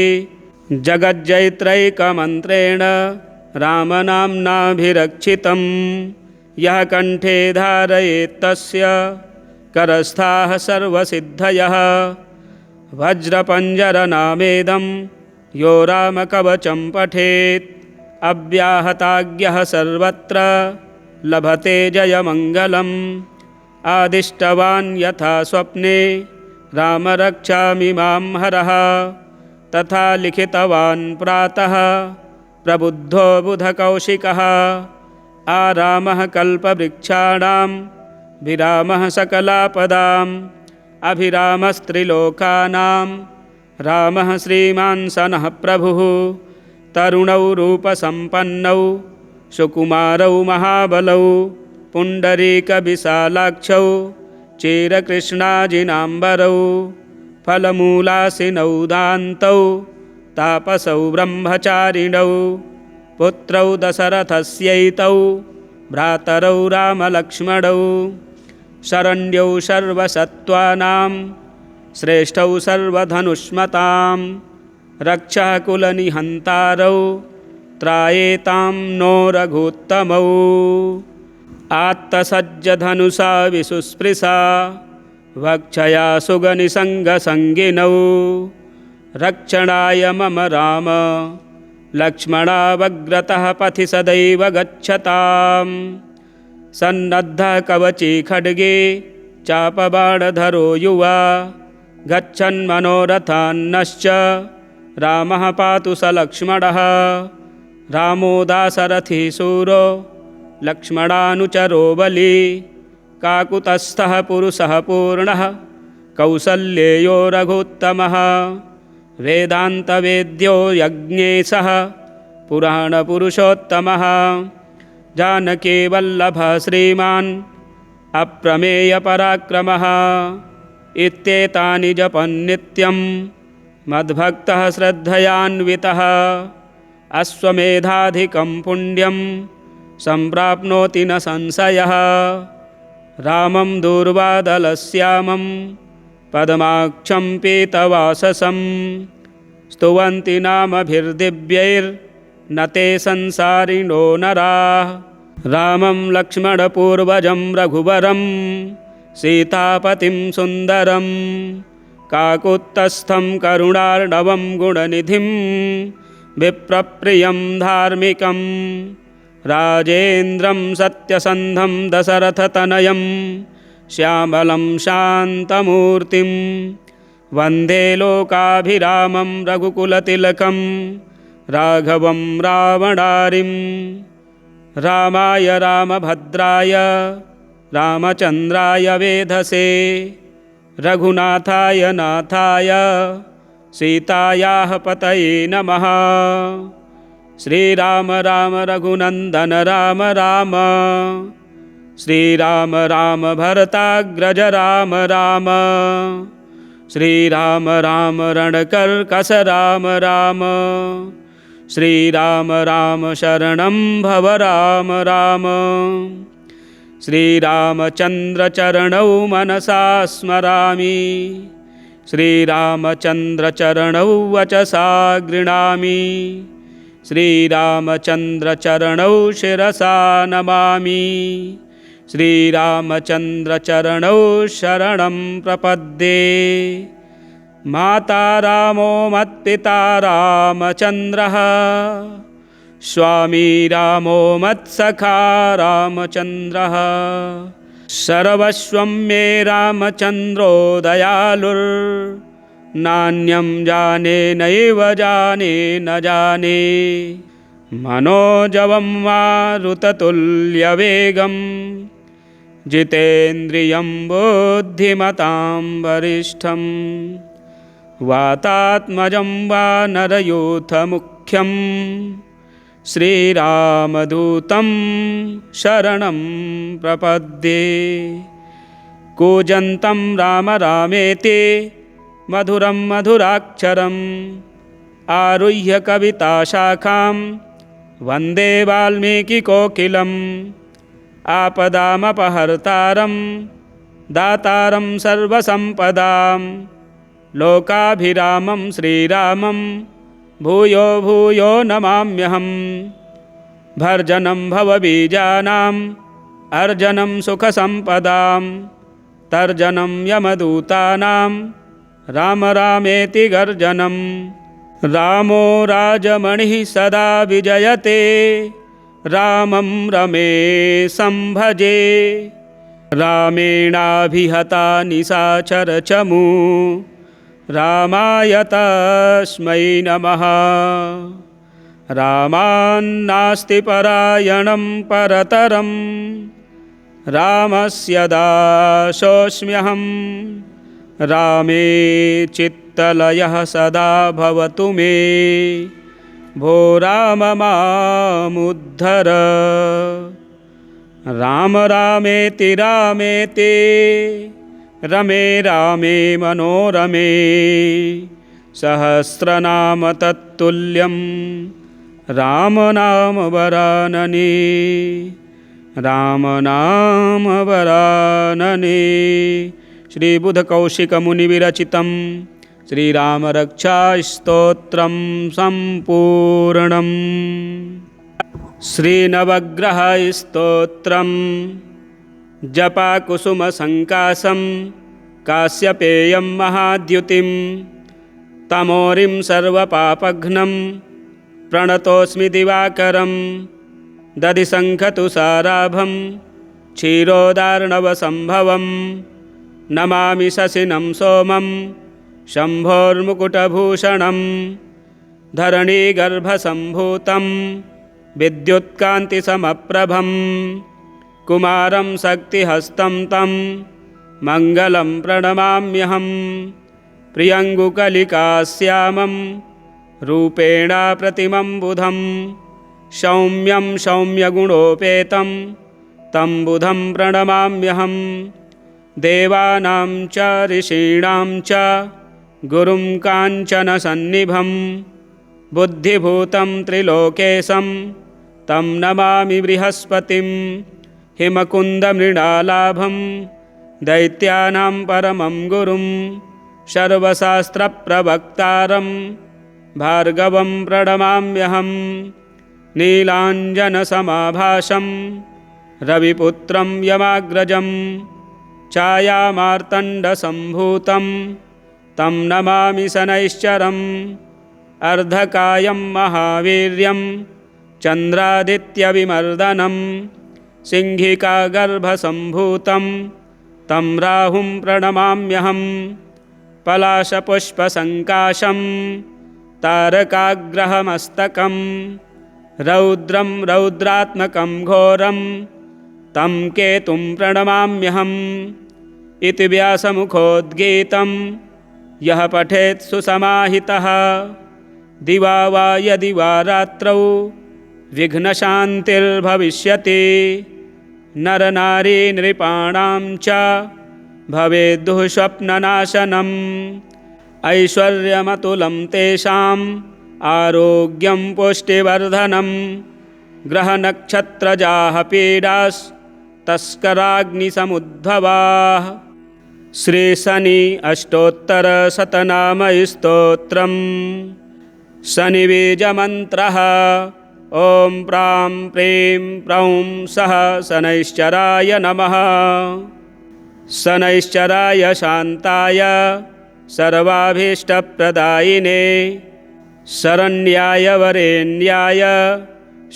जगज्जैत्रैकमन्त्रेण रामनाम्नाभिरक्षितं यः कण्ठे धारयेत्तस्य करस्थाः सर्वसिद्धयः वज्रपञ्जरनामेदं यो रामकवचं पठेत् अव्याहताज्ञः सर्वत्र लभते जयमङ्गलम् आदिष्टवान् यथा स्वप्ने रामरक्षामिमां हरः तथा लिखितवान् प्रातः प्रबुद्धो बुधकौशिकः आरामः कल्पवृक्षाणां विरामः सकलापदाम् अभिरामस्त्रिलोकानां रामः श्रीमान् सनः प्रभुः तरुणौ रूपसम्पन्नौ सुकुमारौ महाबलौ पुण्डरीकविशालाक्षौ चिरकृष्णाजिनाम्बरौ फलमूलासिनौ दान्तौ तापसौ ब्रह्मचारिणौ पुत्रौ दशरथस्यैतौ भ्रातरौ रामलक्ष्मणौ शरण्यौ सर्वसत्त्वानां श्रेष्ठौ सर्वधनुष्मतां रक्षः कुलनिहन्तारौ त्रायेतां नो रघुत्तमौ आत्तसज्जधनुषा विसुस्पृशा वक्षया सुगनिसङ्गसङ्गिनौ रक्षणाय मम राम लक्ष्मणावग्रतः पथि सदैव गच्छताम् सन्नद्धः कवची खड्गे चापबाणधरो युवा गच्छन्मनोरथान्नश्च रामः पातु स लक्ष्मणः रामो दाशरथी शूरो लक्ष्मणानुचरो बली काकुतस्थः पुरुषः पूर्णः कौसल्येयो रघुत्तमः वेदान्तवेद्यो यज्ञेशः पुराणपुरुषोत्तमः जानकीवल्लभः श्रीमान् अप्रमेयपराक्रमः इत्येतानि जपन्नित्यं मद्भक्तः श्रद्धयान्वितः अश्वमेधाधिकं पुण्यं सम्प्राप्नोति न संशयः रामं दूर्वादलश्यामं पद्माक्षं पीतवाससं स्तुवन्ति नामभिर्दिव्यैर्न ते संसारिणो नराः रामं लक्ष्मणपूर्वजं रघुवरं सीतापतिं सुन्दरं काकुत्स्थं करुणार्णवं गुणनिधिं विप्रप्रियं धार्मिकं राजेन्द्रं सत्यसन्धं दशरथतनयं श्यामलं शान्तमूर्तिं वन्दे लोकाभिरामं रघुकुलतिलकं राघवं रावणारिं रामाय रामभद्राय रामचन्द्राय वेधसे रघुनाथाय नाथाय सीतायाः पतये नमः। श्रीराम राम रघुनन्दन राम राम श्रीराम राम भरताग्रज राम राम श्रीराम राम रणकर्कश राम राम श्रीराम राम शरणं भव राम राम। श्रीरामचन्द्रचरणौ मनसा स्मरामि श्रीरामचन्द्रचरणौ वचसा गृह्णामि श्रीरामचन्द्रचरणौ शिरसा नमामि श्रीरामचन्द्रचरणौ शरणं प्रपद्ये। माता रामो मत्पिता रामचन्द्रः स्वामी रामो मत्सखा रामचन्द्रः सर्वस्वं मे रामचन्द्रो दयालुर्नान्यं जाने नैव जाने न जाने। मनोजवं मारुततुल्यवेगं जितेन्द्रियं बुद्धिमतां वरिष्ठं वातात्मजं वानरयूथमुख्यं श्रीरामदूतं शरणं प्रपद्ये। कूजन्तं राम रामेति मधुरं मधुराक्षरम् आरुह्य कविताशाखां वन्दे वाल्मीकिकोकिलम्। आपदामपहर्तारं दातारं सर्वसम्पदां लोकाभिरामं श्रीरामं भूयो भूयो नमाम्यहम्। भर्जनं भवबीजानाम् अर्जनं सुखसम्पदां तर्जनं यमदूतानां राम रामेति गर्जनं। रामो राजमणिः सदा विजयते रामं रमेशं भजे। रामेणाभिहता निशाचरचमू रामाय तस्मै नमः। रामान्नास्ति परायणं परतरं रामस्य दासोऽस्म्यहं। रामे चित्तलयः सदा भवतु मे भो राम मामुद्धर। राम रामेति रामेति रमे रामे मनोरमे सहस्रनाम तत्तुल्यं राम नाम वरानने। राम नाम वरानने। श्रीबुधकौशिकमुनिविरचितं श्रीरामरक्षास्तोत्रं सम्पूर्णम्। श्रीनवग्रहस्तोत्रम् जपाकुसुमसङ्कासं काश्यपेयं महाद्युतिं तमोरिं सर्वपापघ्नं प्रणतोऽस्मि दिवाकरं। दधिशङ्खतुषाराभं क्षीरोदार्णवसम्भवं नमामि शशिनं सोमं शम्भोर्मुकुटभूषणं। धरणीगर्भसम्भूतं विद्युत्कान्तिसमप्रभं कुमारं शक्तिहस्तं तं मङ्गलं प्रणमाम्यहं। प्रियङ्गुकलिकाश्यामं रूपेण प्रतिमं बुधं सौम्यं सौम्यगुणोपेतं तं बुधं प्रणमाम्यहं। देवानां च ऋषीणां च गुरुं काञ्चनसन्निभं बुद्धिभूतं त्रिलोकेशं तं नमामि बृहस्पतिं। हिमकुन्दमृणालाभं दैत्यानां परमं गुरुं सर्वशास्त्रप्रवक्तारं भार्गवं प्रणमाम्यहं। नीलाञ्जनसमाभासं रविपुत्रं यमाग्रजं छायामार्तण्डसम्भूतं तं नमामि शनैश्चरम्। अर्धकायं महावीर्यं चन्द्रादित्यविमर्दनं सिंहिकागर्भसम्भूतं तं राहुं प्रणमाम्यहं। पलाशपुष्पसङ्काशं तारकाग्रहमस्तकं रौद्रं रौद्रात्मकं घोरं तं केतुं प्रणमाम्यहम् इति व्यासमुखोद्गीतं यः पठेत् सुसमाहितः दिवा वा यदि वा रात्रौ विघ्नशान्तिर्भविष्यति नरनारी नृपाणां च भवेद्दुः स्वप्ननाशनम् ऐश्वर्यमतुलं तेषाम् आरोग्यं पुष्टिवर्धनम् ग्रहनक्षत्रजाः पीडास्तस्कराग्निसमुद्भवाः श्रीशनि अष्टोत्तरशतनामस्तोत्रम् शनिबीजमन्त्रः ॐ प्रां प्रीं प्रौं सः शनैश्चराय नमः शनैश्चराय शान्ताय सर्वाभीष्टप्रदायिने शरण्याय वरेण्याय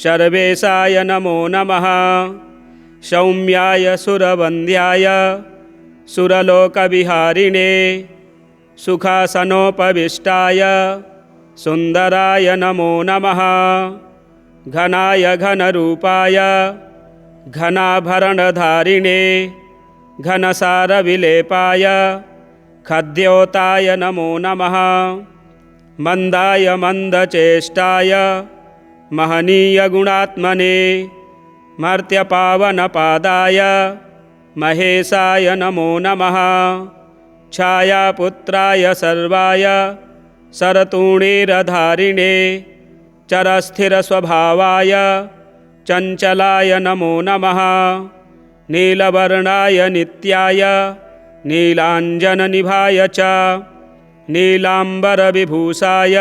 सर्वेशाय नमो नमः सौम्याय सुरवन्द्याय सुरलोकविहारिणे सुखासनोपविष्टाय सुन्दराय नमो नमः घनाय घनरूपाय घनाभरणधारिणे घनसारविलेपाय खद्योताय नमो नमः मन्दाय मन्दचेष्टाय महनीयगुणात्मने मर्त्यपावनपादाय महेशाय नमो नमः छायापुत्राय सर्वाय शरतूणीरधारिणे चरस्थिरस्वभावाय चञ्चलाय नमो नमः नीलवर्णाय नित्याय नीलाञ्जननिभाय च नीलाम्बरविभूषाय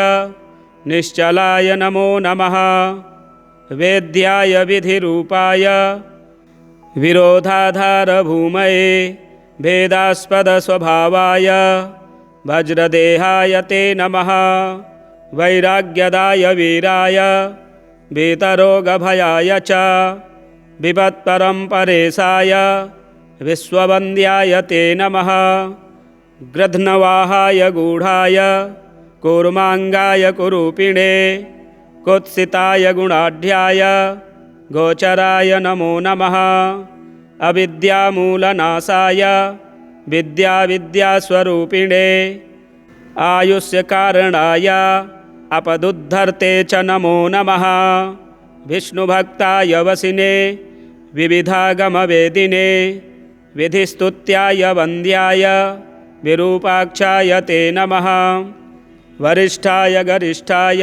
निश्चलाय नमो नमः वेद्याय विधिरूपाय विरोधाधारभूमये भेदास्पदस्वभावाय वज्रदेहाय ते नमः वैराग्यदाय वीराय वीतरोगभयाय च विपत्परम्परेशाय विश्ववन्द्याय ते नमः गृध्नवाहाय गूढाय कूर्माङ्गाय कुरूपिणे कुत्सिताय गुणाढ्याय गोचराय नमो नमः अविद्यामूलनाशाय विद्यास्वरूपिणे आयुष्यकारणाय अपदुद्धर्ते च नमो नमः विष्णुभक्ताय वसिने विविधागमवेदिने विधिस्तुत्याय वन्द्याय विरूपाक्षाय ते नमः वरिष्ठाय गरिष्ठाय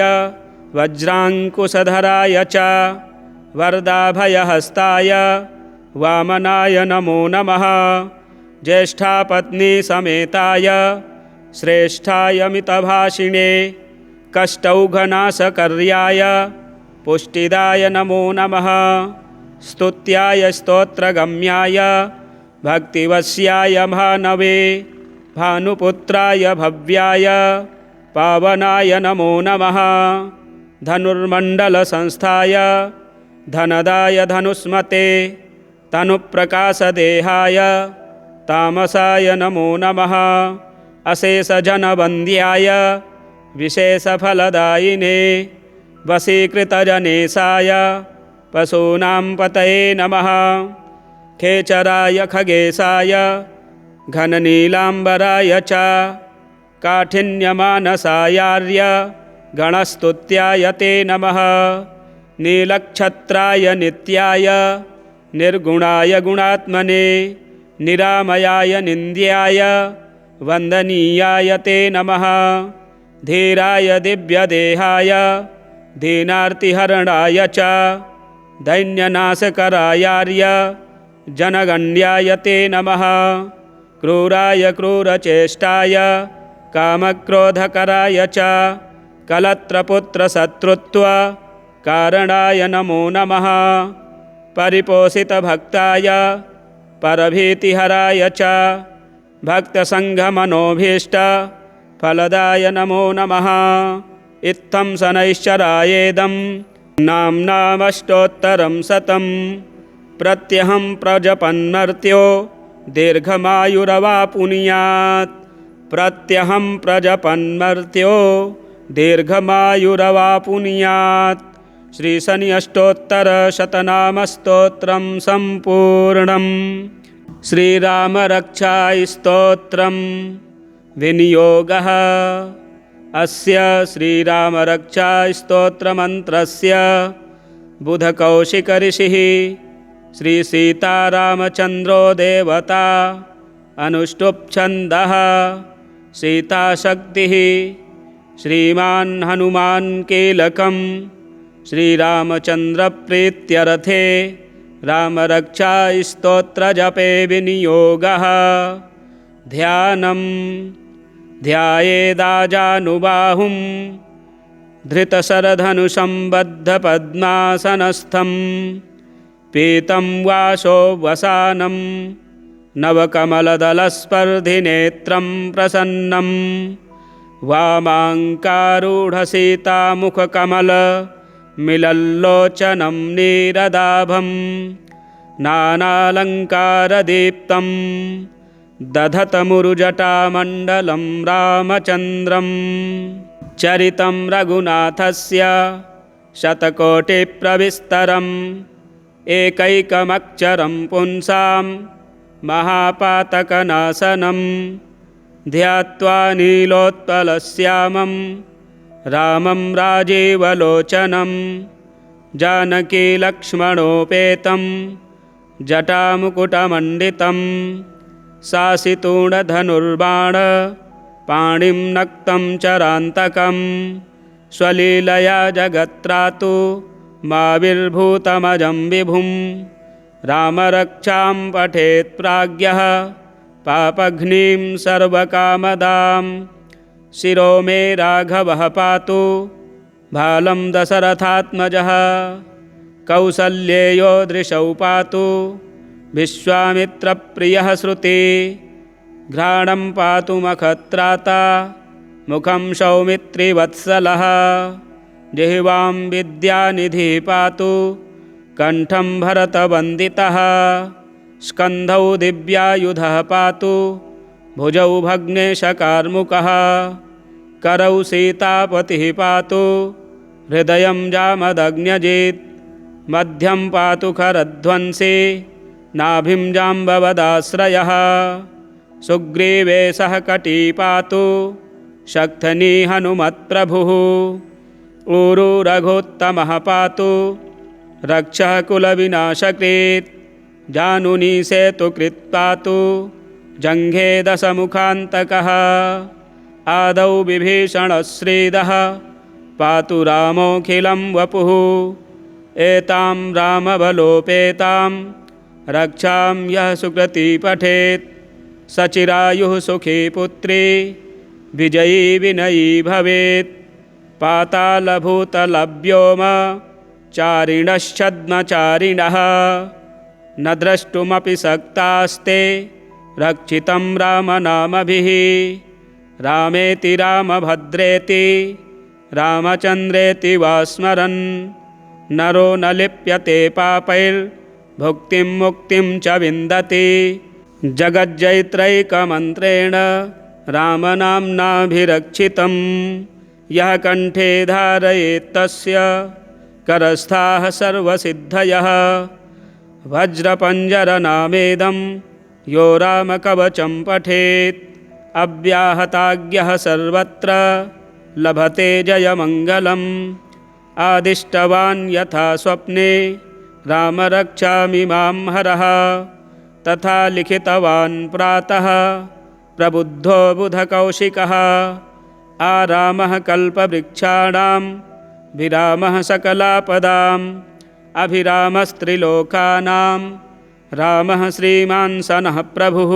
वज्राङ्कुशधराय च वरदाभयहस्ताय वामनाय नमो नमः ज्येष्ठापत्नीसमेताय श्रेष्ठाय मितभाषिणे कष्टौघनाशकर्याय पुष्टिदाय नमो नमः स्तुत्याय स्तोत्रगम्याय भक्तिवश्याय भानवे भानुपुत्राय भव्याय पावनाय नमो नमः धनुर्मण्डलसंस्थाय धनदाय धनुष्मते तनुप्रकाशदेहाय तामसाय नमो नमः अशेषजनवन्द्याय विशेषफलदायिने वशीकृतजनेशाय पशूनां पतये नमः खेचराय खगेशाय घननीलाम्बराय च काठिन्यमानसायार्य गणस्तुत्याय ते नमः नीलक्षत्राय नित्याय निर्गुणाय गुणात्मने निरामयाय निन्द्याय वन्दनीयाय ते नमः धीराय दिव्यदेहाय दीनार्तिहरणाय च दैन्यनाशकरायार्य जनगण्याय ते नमः क्रूराय क्रूरचेष्टाय कामक्रोधकराय च कलत्रपुत्रशत्रुत्व कारणाय नमो नमः परिपोषितभक्ताय परभीतिहराय च भक्तसङ्घमनोभीष्ट फलदाय नमो नमः इत्थं शनैश्चरायेदं नाम्नामष्टोत्तरं शतं प्रत्यहं प्रजपन्मर्त्यो दीर्घमायुरवापुनुयात् प्रत्यहं प्रजपन्मर्त्यो दीर्घमायुरवापुनुयात् श्रीशनि अष्टोत्तरशतनामस्तोत्रं सम्पूर्णम्। श्रीरामरक्षास्तोत्रं विनियोगः। अस्य श्रीरामरक्षास्तोत्रमन्त्रस्य बुधकौशिकऋषिः श्रीसीतारामचन्द्रो देवता अनुष्टुप्छन्दः सीताशक्तिः श्रीमान् हनुमान् कीलकं श्रीरामचन्द्रप्रीत्यर्थे रामरक्षास्तोत्रजपे विनियोगः। ध्यानं ध्यायेदाजानुबाहुं धृतशरधनुसम्बद्धपद्मासनस्थं पीतं वासो वसानं नवकमलदलस्पर्धिनेत्रं प्रसन्नं वामाङ्कारूढसीतामुखकमलमिलल्लोचनं नीरदाभं नानालङ्कारदीप्तं दधतमुरुजटामण्डलं रामचन्द्रं। चरितं रघुनाथस्य शतकोटिप्रविस्तरम् एकैकमक्षरं पुंसां महापातकनाशनं ध्यात्वा नीलोत्पलश्यामं रामं राजीवलोचनं जानकीलक्ष्मणोपेतं जटामुकुटमण्डितं शासितूणधनुर्बाणपाणिं नक्तं चरान्तकं स्वलीलया जगत्त्रातु माविर्भूतमजं विभुं रामरक्षां पठेत् प्राज्ञः पापघ्नीं सर्वकामदां। शिरो मे राघवः पातु भालं दशरथात्मजः कौसल्येयो दृशौ पातु विश्वामित्रप्रियः श्रुति घ्राणं पातु मखत्राता मुखं सौमित्रिवत्सलः जिह्वां विद्यानिधिः पातु कण्ठं भरतवन्दितः स्कन्धौ दिव्यायुधः पातु भुजौ भग्नेशकार्मुकः करौ सीतापतिः पातु हृदयं जामदग्न्यजित् मध्यं पातु खरध्वंसी नाभिं जाम्बवदाश्रयः सुग्रीवेशः कटी पातु शक्थनी हनुमत्प्रभुः ऊरू रघुत्तमः पातु रक्षः कुलविनाशकृत् जानुनी सेतुकृत् पातु जङ्घे दशमुखान्तकः आदौ विभीषणश्रीदः पातु रामोऽखिलं वपुः एतां रामबलोपेतां रक्षां यः सुकृती पठेत् सचिरायुः सुखी पुत्री विजयी विनयी भवेत् पातालभूतलव्योम चारिणश्छद्मचारिणः न द्रष्टुमपि शक्तास्ते रक्षितं रामनामभिः रामेति रामभद्रेति रामचन्द्रेति वा स्मरन् नरो न लिप्यते पापैर्भुक्तिं मुक्तिं च विन्दति जगज्जैत्रैकमन्त्रेण रामनाम्नाभिरक्षितं यः कण्ठे धारयेत्तस्य करस्थाः सर्वसिद्धयः वज्रपञ्जरनामेदं यो रामकवचं पठेत् अव्याहताज्ञः सर्वत्र लभते जयमङ्गलम् आदिष्टवान् यथा स्वप्ने रामरक्षामिमां हरः तथा लिखितवान् प्रातः प्रबुद्धो बुधकौशिकः आरामः कल्पवृक्षाणां विरामः सकलापदाम् अभिरामस्त्रिलोकानां रामः श्रीमान् सनः प्रभुः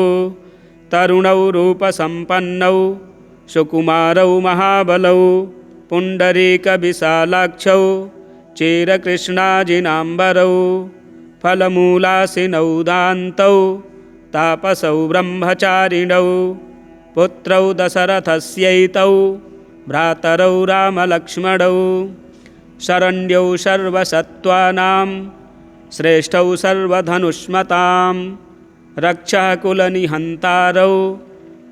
तरुणौ रूपसम्पन्नौ सुकुमारौ महाबलौ पुण्डरीकविशालाक्षौ चिरकृष्णाजिनाम्बरौ फलमूलासिनौ दान्तौ तापसौ ब्रह्मचारिणौ पुत्रौ दशरथस्यैतौ भ्रातरौ रामलक्ष्मणौ शरण्यौ सर्वसत्त्वानां श्रेष्ठौ सर्वधनुष्मतां रक्षः कुलनिहन्तारौ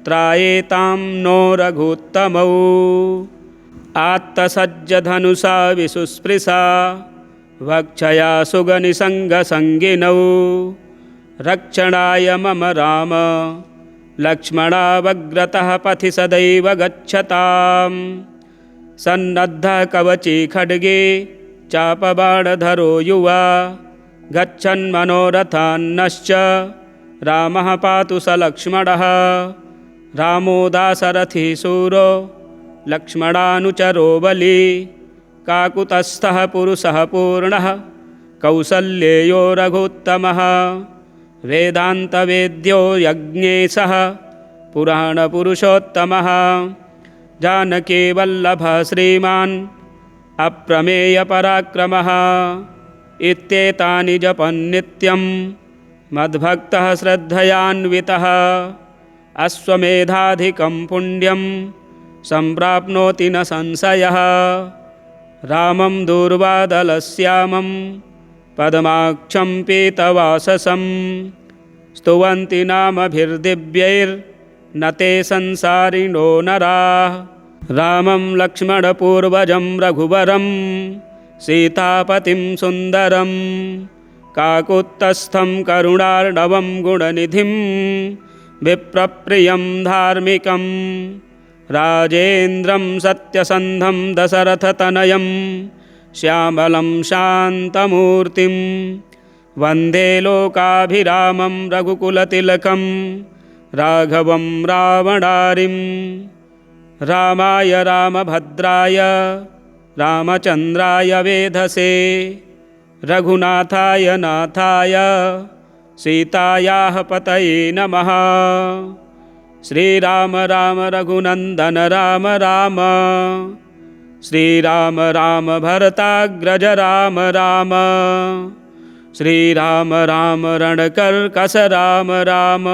त्रायेतां नो रघुत्तमौ आत्तसज्जधनुषा विसुस्पृशा वक्षया सुगनिसङ्गसङ्गिनौ रक्षणाय मम राम लक्ष्मणावग्रतः पथि सदैव गच्छताम् सन्नद्धः कवची खड्गे चापबाणधरो युवा गच्छन्मनोरथान्नश्च रामः पातु स लक्ष्मणः रामो दाशरथी शूरो लक्ष्मणानुचरो बली काकुतस्थः पुरुषः पूर्णः कौसल्येयो रघुत्तमः वेदान्तवेद्यो यज्ञेशः पुराणपुरुषोत्तमः जानकीवल्लभः श्रीमान् अप्रमेयपराक्रमः इत्येतानि जपन्नित्यं मद्भक्तः श्रद्धयान्वितः अश्वमेधाधिकं पुण्यं सम्प्राप्नोति न संशयः रामं दूर्वादलश्यामं पद्माक्षं पीतवाससं स्तुवन्ति नामभिर्दिव्यैर्न ते संसारिणो नराः रामं लक्ष्मणपूर्वजं रघुवरं सीतापतिं सुन्दरं काकुत्स्थं करुणार्णवं गुणनिधिं विप्रप्रियं धार्मिकं राजेन्द्रं सत्यसन्धं दशरथतनयं श्यामलं शान्तमूर्तिं वन्दे लोकाभिरामं रघुकुलतिलकं राघवं रावणारिं रामाय रामभद्राय रामचन्द्राय वेधसे रघुनाथाय नाथाय सीतायाः पतये नमः श्रीराम राम रघुनन्दन राम राम श्रीराम राम भरताग्रज राम राम श्रीराम राम रणकर्कश राम राम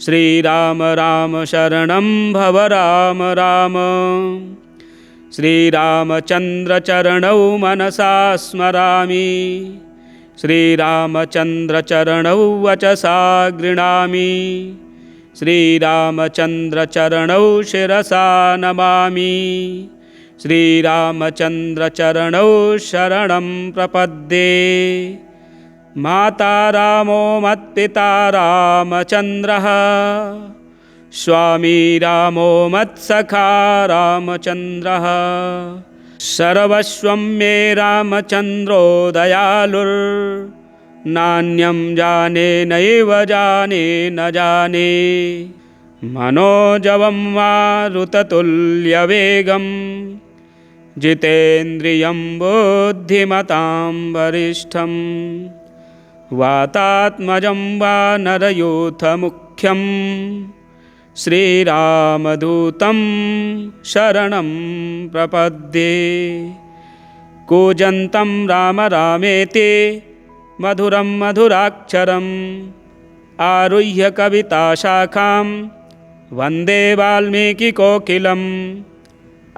श्रीराम राम शरणं भव राम राम श्रीरामचन्द्रचरणौ मनसा स्मरामि श्रीरामचन्द्रचरणौ वचसा गृह्णामि श्रीरामचन्द्रचरणौ शिरसा नमामि श्रीरामचन्द्रचरणौ शरणं प्रपद्ये माता रामो मत्पिता रामचन्द्रः स्वामी रामो मत्सखा रामचन्द्रः सर्वस्वं मे रामचन्द्रो दयालुर्नान्यं जाने नैव जाने न जाने मनोजवं मारुततुल्यवेगं जितेन्द्रियं बुद्धिमतां वरिष्ठं वातात्मजं वानरयूथमुख्यं श्रीरामदूतं शरणं प्रपद्ये कूजन्तं राम रामेति मधुरं मधुराक्षरम् आरुह्य कविताशाखां वन्दे वाल्मीकिकोकिलम्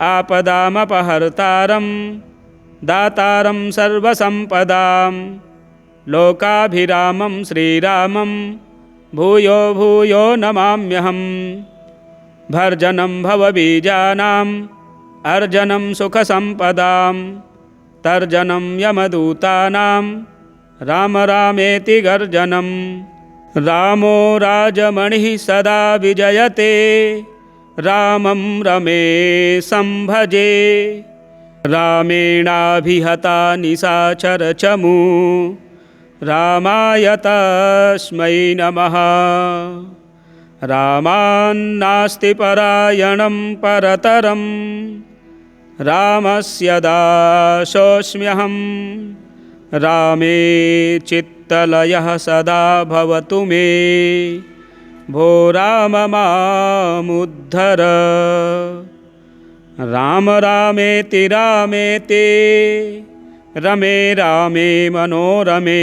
आपदामपहर्तारं दातारं सर्वसम्पदां लोकाभिरामं श्रीरामं भूयो भूयो नमाम्यहम् भर्जनं भवबीजानाम् अर्जनं सुखसम्पदां तर्जनं यमदूतानां राम रामेति गर्जनं रामो राजमणिः सदा विजयते रामं रमेशं भजे रामेणाभिहता निशाचरचमू रामाय तस्मै नमः रामान्नास्ति परायणं परतरं रामस्य दासोऽस्म्यहं रामे चित्तलयः सदा भवतु मे भो राम मामुद्धर राम रामेति रामेति रमे रामे मनोरमे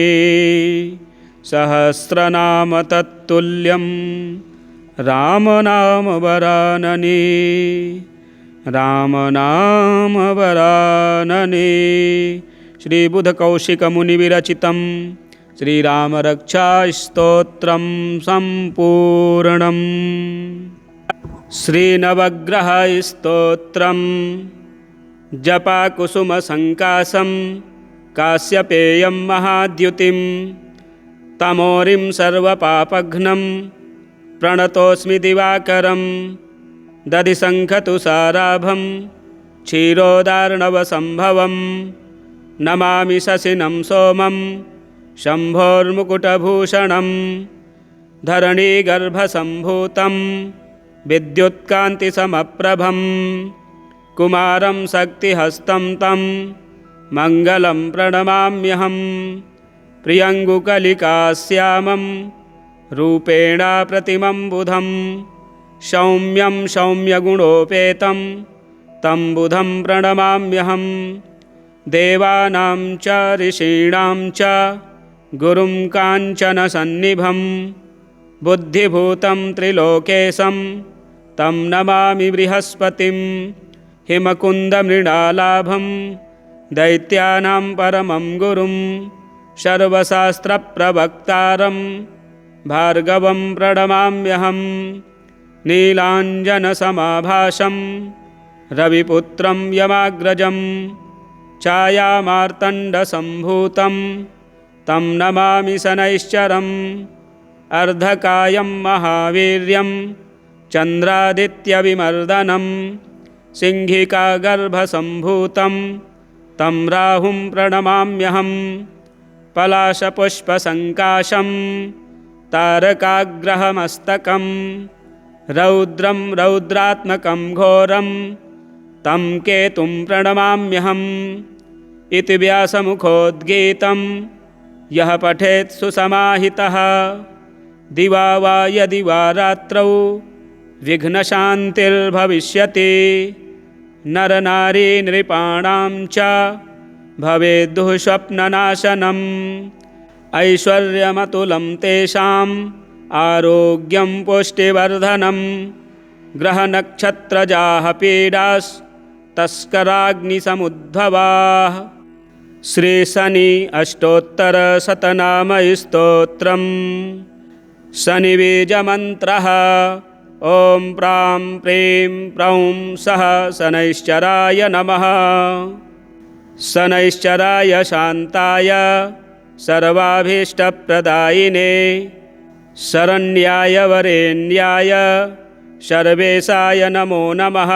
सहस्रनाम तत्तुल्यं राम नाम वरानने राम नाम वरानने। श्रीबुधकौशिकमुनिविरचितं श्रीरामरक्षास्तोत्रं सम्पूर्णम्। श्रीनवग्रहस्तोत्रं जपाकुसुमसङ्कासं काश्यपेयं महाद्युतिं तमोरिं सर्वपापघ्नं प्रणतोऽस्मि दिवाकरं दधिशङ्खतुषाराभं क्षीरोदार्णवसम्भवं नमामि शशिनं सोमं शम्भोर्मुकुटभूषणं धरणीगर्भसम्भूतं विद्युत्कान्तिसमप्रभं कुमारं शक्तिहस्तं तं मङ्गलं प्रणमाम्यहं प्रियङ्गुकलिकाश्यामं रूपेण प्रतिमं बुधं सौम्यं सौम्यगुणोपेतं तं बुधं प्रणमाम्यहं देवानां च ऋषीणां च गुरुं काञ्चनसन्निभं बुद्धिभूतं त्रिलोकेशं तं नमामि बृहस्पतिं हिमकुन्दमृणालाभं दैत्यानां परमं गुरुं सर्वशास्त्रप्रवक्तारं भार्गवं प्रणमाम्यहं नीलाञ्जनसमाभासं रविपुत्रं यमाग्रजं छायामार्तण्डसम्भूतं तं नमामि शनैश्चरम् अर्धकायं महावीर्यं चन्द्रादित्यविमर्दनं सिंहिकागर्भसम्भूतं तं राहुं प्रणमाम्यहं पलाशपुष्पसङ्काशं तारकाग्रहमस्तकं रौद्रं रौद्रात्मकं घोरं तं केतुं प्रणमाम्यहम् इति व्यासमुखोद्गीतं यः पठेत् सुसमाहितः दिवा वा यदि वा रात्रौ विघ्नशान्तिर्भविष्यति नरनारी नृपाणां च भवेद्दुः स्वप्ननाशनम् ऐश्वर्यमतुलं तेषाम् आरोग्यं पुष्टिवर्धनं ग्रहनक्षत्रजाः पीडास्तस्कराग्निसमुद्भवाः श्रीशनि अष्टोत्तरशतनामस्तोत्रम् शनिबीजमन्त्रः ॐ प्रां प्रीं प्रौं सः शनैश्चराय नमः शनैश्चराय शान्ताय सर्वाभीष्टप्रदायिने शरण्याय वरेण्याय सर्वेशाय नमो नमः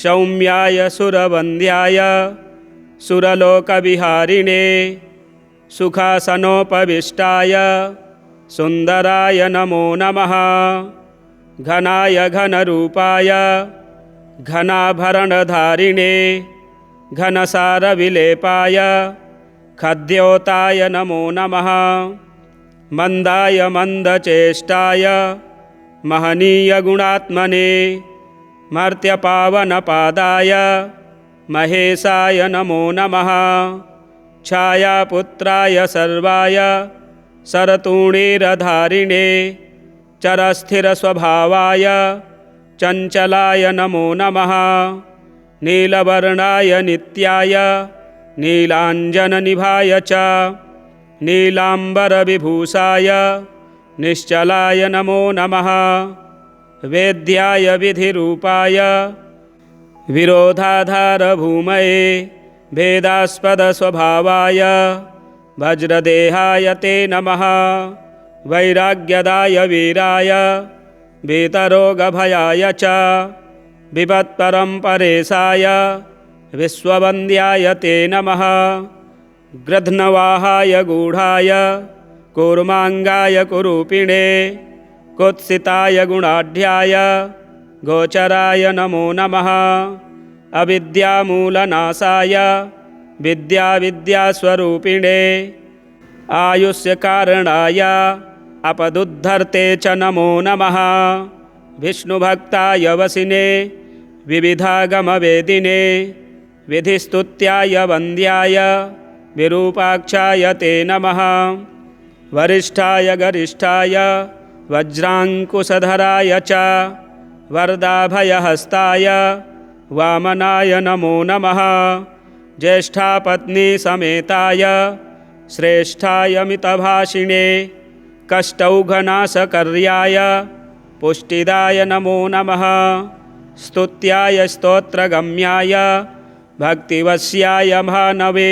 सौम्याय सुरवन्द्याय सुरलोकविहारिणे सुखासनोपविष्टाय सुन्दराय नमो नमः घनाय घनरूपाय घनाभरणधारिणे घनसारविलेपाय खद्योताय नमो नमः मन्दाय मन्दचेष्टाय महनीयगुणात्मने मर्त्यपावनपादाय महेशाय नमो नमः छायापुत्राय सर्वाय शरतूणीरधारिणे चरस्थिरस्वभावाय चञ्चलाय नमो नमः नीलवर्णाय नित्याय नीलाञ्जननिभाय च नीलाम्बरविभूषाय निश्चलाय नमो नमः वेद्याय विधिरूपाय विरोधाधारभूमये भेदास्पदस्वभावाय वज्रदेहाय ते नमः वैराग्यदाय वीराय वीतरोगभयाय च विपत्परम्परेशाय विश्ववन्द्याय ते नमः गृध्नवाहाय गूढाय कूर्माङ्गाय कुरूपिणे कुत्सिताय गुणाढ्याय गोचराय नमो नमः अविद्यामूलनाशाय विद्यास्वरूपिणे आयुष्यकारणाय अपदुद्धर्ते च नमो नमः विष्णुभक्ताय वसिने विविधागमवेदिने विधिस्तुत्याय वन्द्याय विरूपाक्षाय ते नमः वरिष्ठाय गरिष्ठाय वज्राङ्कुशधराय च वरदाभयहस्ताय वामनाय नमो नमः ज्येष्ठापत्नीसमेताय श्रेष्ठाय मितभाषिणे कष्टौघनाशकर्याय पुष्टिदाय नमो नमः स्तुत्याय स्तोत्रगम्याय भक्तिवश्याय भानवे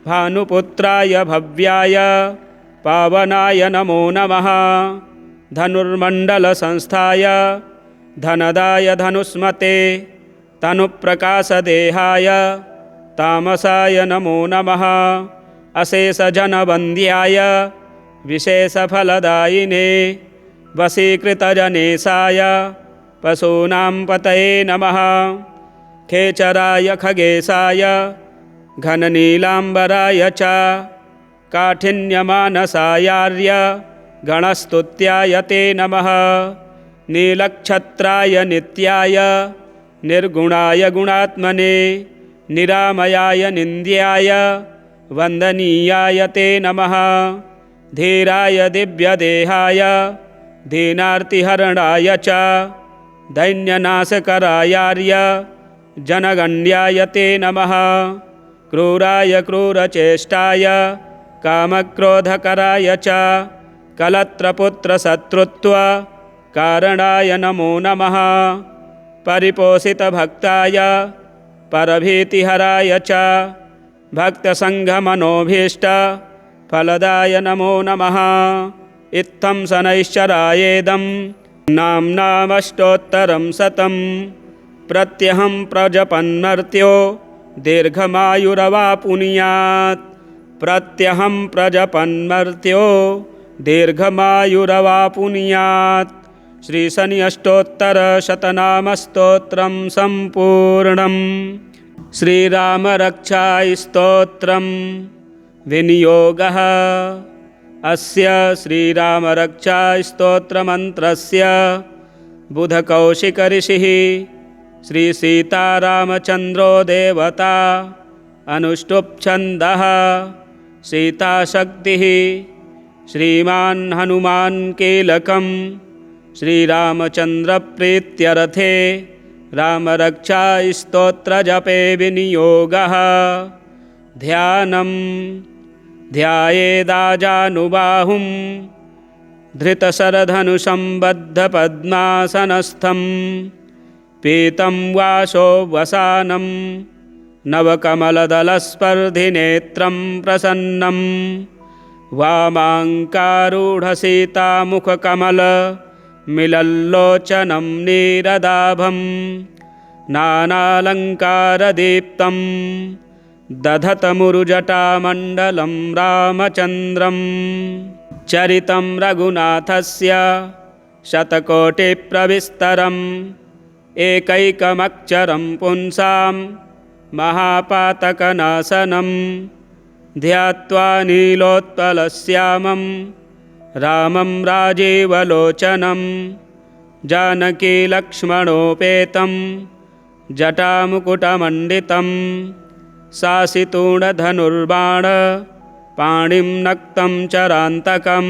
भानुपुत्राय भव्याय पावनाय नमो नमः। धनुर्मण्डलसंस्थाय धनदाय धनुष्मते तनुप्रकाशदेहाय तामसाय नमो नमः। अशेषजनवन्द्याय विशेषफलदायिने वशीकृतजनेशाय पशूनां पतये नमः। खेचराय खगेशाय घननीलाम्बराय च काठिन्यमानसायार्य गणस्तुत्याय ते नमः। नीलक्षत्राय नित्याय निर्गुणाय गुणात्मने निरामयाय निन्द्याय वन्दनीयाय ते नमः। धीराय दिव्यदेहाय दीनार्तिहरणाय च दैन्यनाशकरायार्य जनगण्याय ते नमः। क्रूराय क्रूरचेष्टाय कामक्रोधकराय च कलत्रपुत्रशत्रुत्व कारणाय नमो नमः। परिपोषितभक्ताय परभीतिहराय च भक्तसङ्घमनोभीष्टफलदाय नमो नमः। इत्थं शनैश्चरायेदं नाम्नामष्टोत्तरं शतं प्रत्यहं प्रजपन्मर्त्यो दीर्घमायुरवापुनुयात्। प्रत्यहं प्रजपन्मर्त्यो दीर्घमायुरवापुनुयात्। श्री शनि अष्टोत्तरशतनामस्तोत्रं सम्पूर्णम्। श्रीरामरक्षास्तोत्रं विनियोगः। अस्य श्रीरामरक्षास्तोत्रमन्त्रस्य बुधकौशिकऋषिः श्रीसीतारामचन्द्रो देवता अनुष्टुप् सीताशक्तिः श्रीमान् हनुमान् कीलकं श्रीरामचन्द्रप्रीत्यर्थे रामरक्षास्तोत्रजपे विनियोगः। ध्यानं ध्यायेदाजानुबाहुं धृतशरधनुसम्बद्धपद्मासनस्थं पीतं वासो वसानं नवकमलदलस्पर्धिनेत्रं प्रसन्नं वामाङ्कारूढसीतामुखकमलमिलल्लोचनं नीरदाभं नानालङ्कारदीप्तं दधतमुरुजटामण्डलं रामचन्द्रं। चरितं रघुनाथस्य शतकोटिप्रविस्तरम् एकैकमक्षरं पुंसां महापातकनाशनं ध्यात्वा नीलोत्पलश्यामं रामं राजीवलोचनं जानकीलक्ष्मणोपेतं जटामुकुटमण्डितं शासितूणधनुर्बाणपाणिं नक्तं चरान्तकं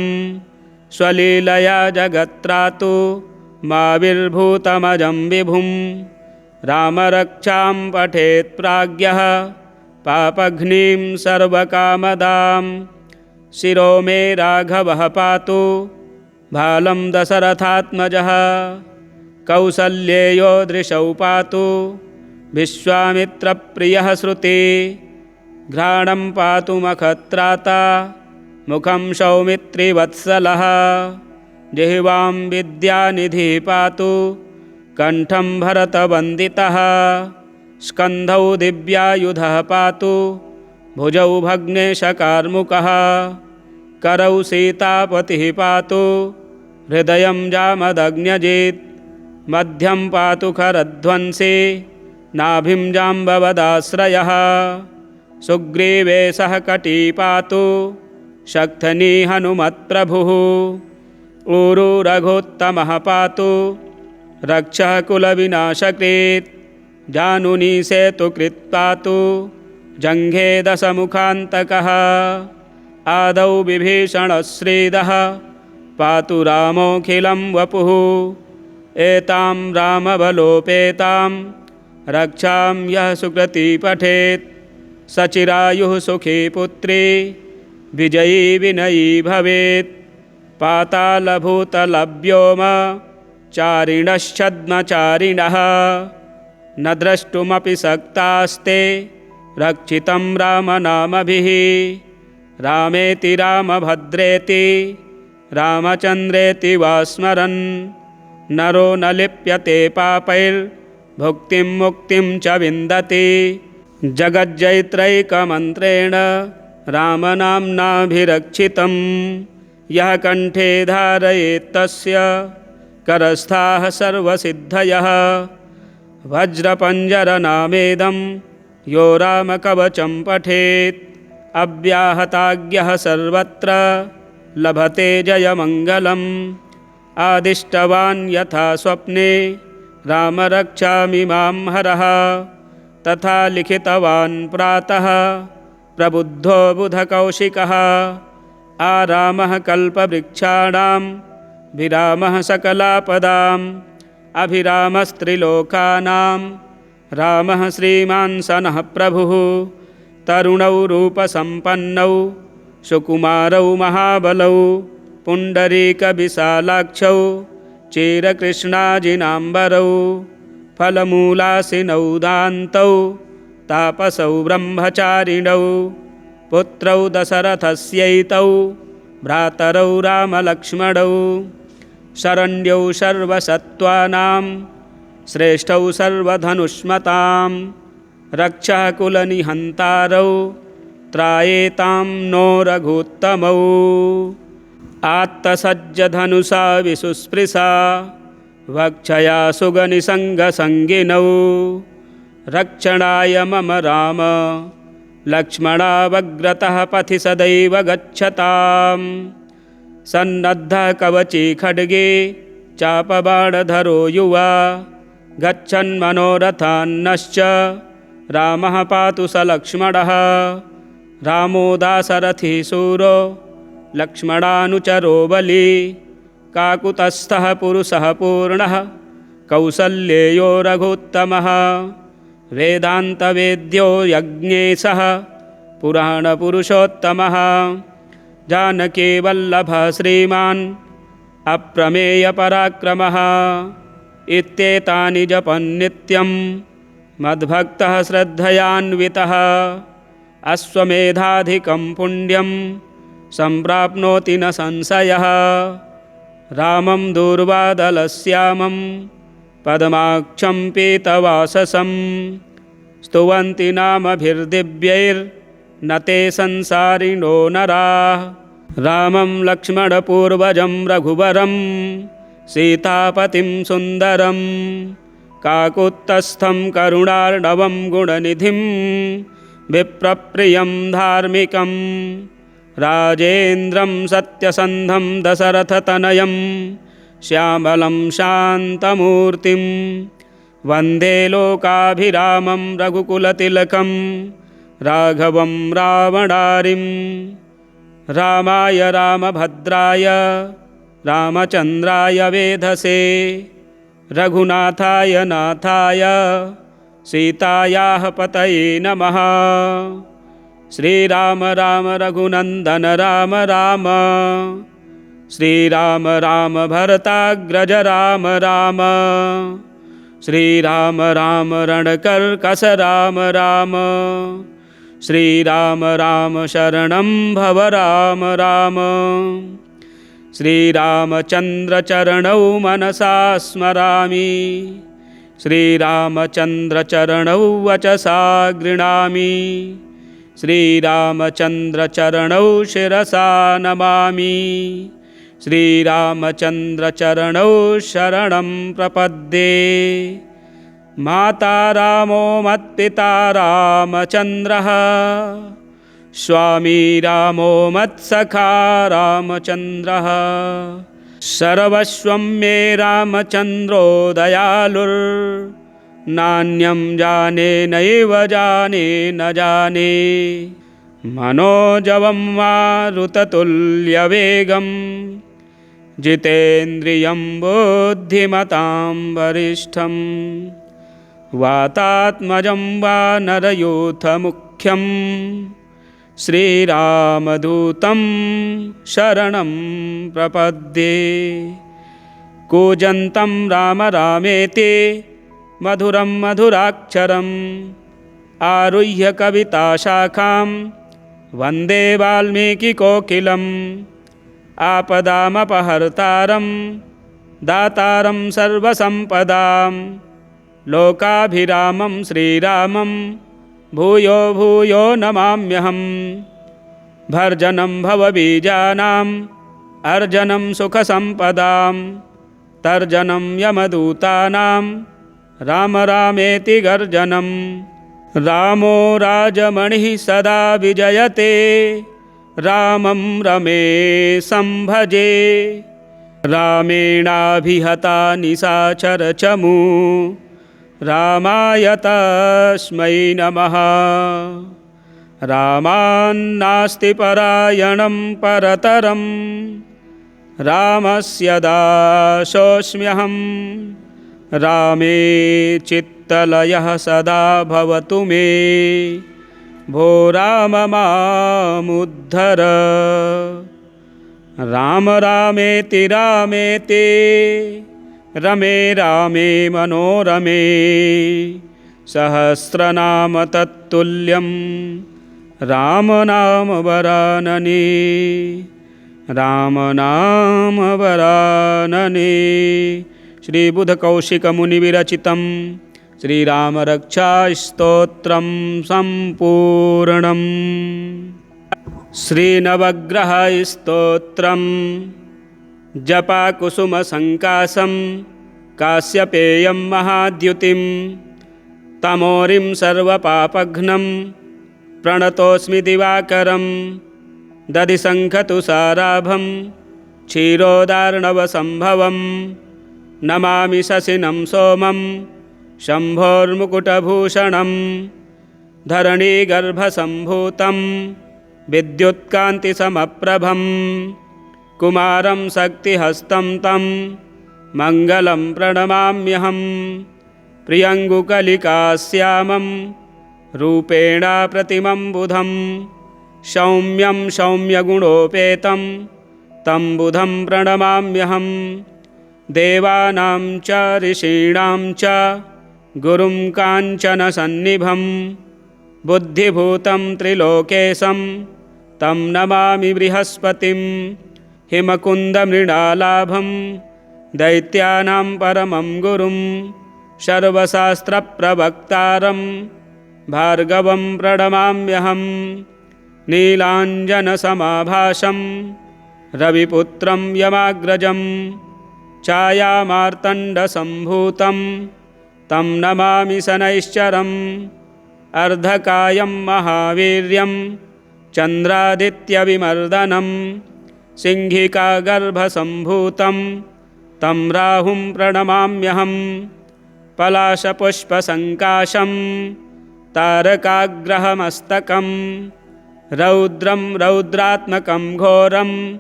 स्वलीलया जगत्त्रातु माविर्भूतमजं विभुं। रामरक्षां पठेत् प्राज्ञः पापघ्नीं सर्वकामदां शिरो मे राघवः पातु भालं दशरथात्मजः। कौसल्येयो दृशौ पातु विश्वामित्रप्रियः श्रुति घ्राणं पातु मखत्राता मुखं सौमित्रिवत्सलः। जिह्वां विद्यानिधिः पातु कण्ठं भरतवन्दितः। स्कन्धौ दिव्यायुधः पातु भुजौ भग्नेशकार्मुकः। करौ सीतापतिः पातु हृदयं जामदग्न्यजित्। मध्यं पातु खरध्वंसी नाभिं जाम्बवदाश्रयः। सुग्रीवेशः कटी पातु शक्थनी हनुमत्प्रभुः। ऊरू रघुत्तमः पातु रक्षः कुलविनाशकृत्। जानुनी सेतुकृत् पातु जङ्घे दशमुखान्तकः। आदौ विभीषणश्रीदः पातु रामोऽखिलं वपुः। एतां रामबलोपेतां रक्षां यः सुकृती पठेत् सचिरायुः सुखी पुत्री विजयी विनयी भवेत्। पातालभूतलव्योम चारिणश्छद्मचारिणः न द्रष्टुमपि शक्तास्ते रक्षितं रामनामभिः रामेति रामभद्रेति रामचन्द्रेति वा स्मरन् नरो न लिप्यते पापैर्भुक्तिं मुक्तिं च विन्दति जगज्जैत्रैकमन्त्रेण रामनाम्नाभिरक्षितं यः कण्ठे धारयेत्तस्य करस्थाः सर्वसिद्धयः वज्रपञ्जरनामेदं यो रामकवचं पठेत् अव्याहताज्ञः सर्वत्र लभते जयमङ्गलम् आदिष्टवान् यथा स्वप्ने रामरक्षामि मां हरः तथा लिखितवान् प्रातः प्रबुद्धो बुधकौशिकः आरामः कल्पवृक्षाणां विरामः सकलापदाम् अभिरामस्त्रिलोकानां रामः श्रीमान् सनः प्रभुः तरुणौ रूपसम्पन्नौ सुकुमारौ महाबलौ पुण्डरीकविशालाक्षौ चिरकृष्णाजिनाम्बरौ फलमूलासिनौ दान्तौ तापसौ ब्रह्मचारिणौ पुत्रौ दशरथस्यैतौ भ्रातरौ रामलक्ष्मणौ शरण्यौ सर्वसत्त्वानां श्रेष्ठौ सर्वधनुष्मतां रक्षः कुलनिहन्तारौ त्रायेतां नो रघुत्तमौ आत्तसज्जधनुषा विसुस्पृशा वक्षया सुगनिसङ्गसङ्गिनौ रक्षणाय मम राम लक्ष्मणावग्रतः पथि सदैव गच्छताम् सन्नद्धः कवची खड्गे चापबाणधरो युवा गच्छन्मनोरथान्नश्च रामः पातु स लक्ष्मणः रामो दाशरथिः शूरो लक्ष्मणानुचरो बली काकुतस्थः पुरुषः पूर्णः कौसल्येयो रघुत्तमः वेदान्तवेद्यो यज्ञेशः पुराणपुरुषोत्तमः जानकीवल्लभः श्रीमान् अप्रमेयपराक्रमः इत्येतानि जपन्नित्यं मद्भक्तः श्रद्धयान्वितः अश्वमेधाधिकं पुण्यं सम्प्राप्नोति न संशयः रामं दूर्वादलश्यामं पद्माक्षं पीतवाससं स्तुवन्ति नामभिर्दिव्यैर्न ते संसारिणो नराः रामं लक्ष्मणपूर्वजं रघुवरं सीतापतिं सुन्दरं काकुत्स्थं करुणार्णवं गुणनिधिं विप्रप्रियं धार्मिकं राजेन्द्रं सत्यसन्धं दशरथतनयं श्यामलं शान्तमूर्तिं वन्दे लोकाभिरामं रघुकुलतिलकं राघवं रावणारिं रामाय रामभद्राय रामचन्द्राय वेधसे रघुनाथाय नाथाय सीतायाः पतये नमः श्रीराम राम रघुनन्दन राम राम श्रीराम राम भरताग्रज राम राम श्रीराम राम रणकर्कश राम राम श्रीराम राम शरणं भव राम राम श्रीरामचन्द्रचरणौ मनसा स्मरामि श्रीरामचन्द्रचरणौ वचसा गृह्णामि श्रीरामचन्द्रचरणौ शिरसा नमामि श्रीरामचन्द्रचरणौ शरणं प्रपद्ये माता रामो मत्पिता रामचन्द्रः स्वामी रामो मत्सखा रामचन्द्रः सर्वस्वं मे रामचन्द्रो दयालुर्नान्यं जाने नैव जाने न जाने मनोजवं मारुततुल्यवेगं जितेन्द्रियं बुद्धिमतां वरिष्ठं वातात्मजं वानरयूथमुख्यं श्रीरामदूतं शरणं प्रपद्ये कूजन्तं राम रामेति मधुरं मधुराक्षरम् आरुह्य कविताशाखां वन्दे वाल्मीकिकोकिलम् आपदामपहर्तारं दातारं सर्वसम्पदां लोकाभिरामं श्रीरामं भूयो भूयो नमाम्यहम्। भर्जनं भवबीजानाम् अर्जनं सुखसम्पदां तर्जनं यमदूतानां राम रामेति गर्जनं। रामो राजमणिः सदा विजयते रामं रमेशं भजे। रामेणाभिहता निशाचरचमू रामाय तस्मै नमः। रामान्नास्ति परायणं परतरं रामस्य दासोऽस्म्यहं। रामे चित्तलयः सदा भवतु मे भो राम मामुद्धर। राम रामेति रामेति रमे रामे मनोरमे सहस्रनाम तत्तुल्यं राम नाम वरानने। राम नाम वरानने। श्री बुधकौशिकमुनिविरचितं श्रीरामरक्षास्तोत्रं सम्पूर्णम्। श्रीनवग्रहस्तोत्रम् जपाकुसुमसङ्कासं काश्यपेयं महाद्युतिं तमोरिं सर्वपापघ्नं प्रणतोऽस्मि दिवाकरं। दधिशङ्खतुषाराभं क्षीरोदार्णवसम्भवं नमामि शशिनं सोमं शम्भोर्मुकुटभूषणं। धरणीगर्भसम्भूतं विद्युत्कान्तिसमप्रभं कुमारं शक्तिहस्तं तं मङ्गलं प्रणमाम्यहम्। प्रियङ्गुकलिकाश्यामं रूपेण प्रतिमं बुधं सौम्यं सौम्यगुणोपेतं तं बुधं प्रणमाम्यहम्। देवानां च ऋषीणां च गुरुं काञ्चनसन्निभं बुद्धिभूतं त्रिलोकेशं तं नमामि बृहस्पतिं। हिमकुन्दमृणालाभं दैत्यानां परमं गुरुं सर्वशास्त्रप्रवक्तारं भार्गवं प्रणमाम्यहम्। नीलाञ्जनसमाभासं रविपुत्रं यमाग्रजं छायामार्तण्डसम्भूतं तं नमामि शनैश्चरम्। अर्धकायं महावीर्यं चन्द्रादित्यविमर्दनं सिंहिकागर्भसम्भूतं तं राहुं प्रणमाम्यहम्। पलाशपुष्पसङ्काशं तारकाग्रहमस्तकं रौद्रं रौद्रात्मकं घोरं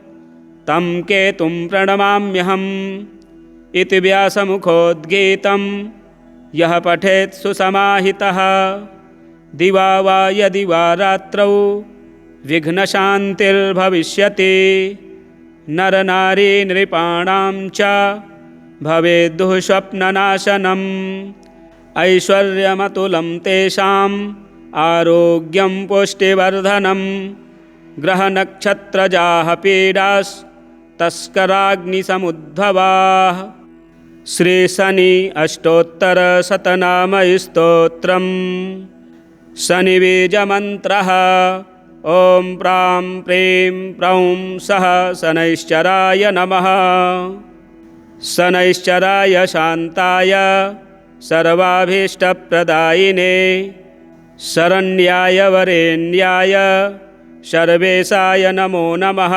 तं केतुं प्रणमाम्यहम्। इति व्यासमुखोद्गीतं यः पठेत् सुसमाहितः दिवा वा यदि वा रात्रौ विघ्नशान्तिर्भविष्यति। नरनारी नृपाणां च भवेद्दुः स्वप्ननाशनम्। ऐश्वर्यमतुलं तेषाम् आरोग्यं पुष्टिवर्धनं। ग्रहनक्षत्रजाः पीडास्तस्कराग्निसमुद्भवाः। श्रीशनि अष्टोत्तरशतनामस्तोत्रम्। शनिबीजमन्त्रः ॐ प्रां प्रीं प्रौं सः शनैश्चराय नमः। शनैश्चराय शान्ताय सर्वाभीष्टप्रदायिने शरण्याय वरेण्याय सर्वेशाय नमो नमः।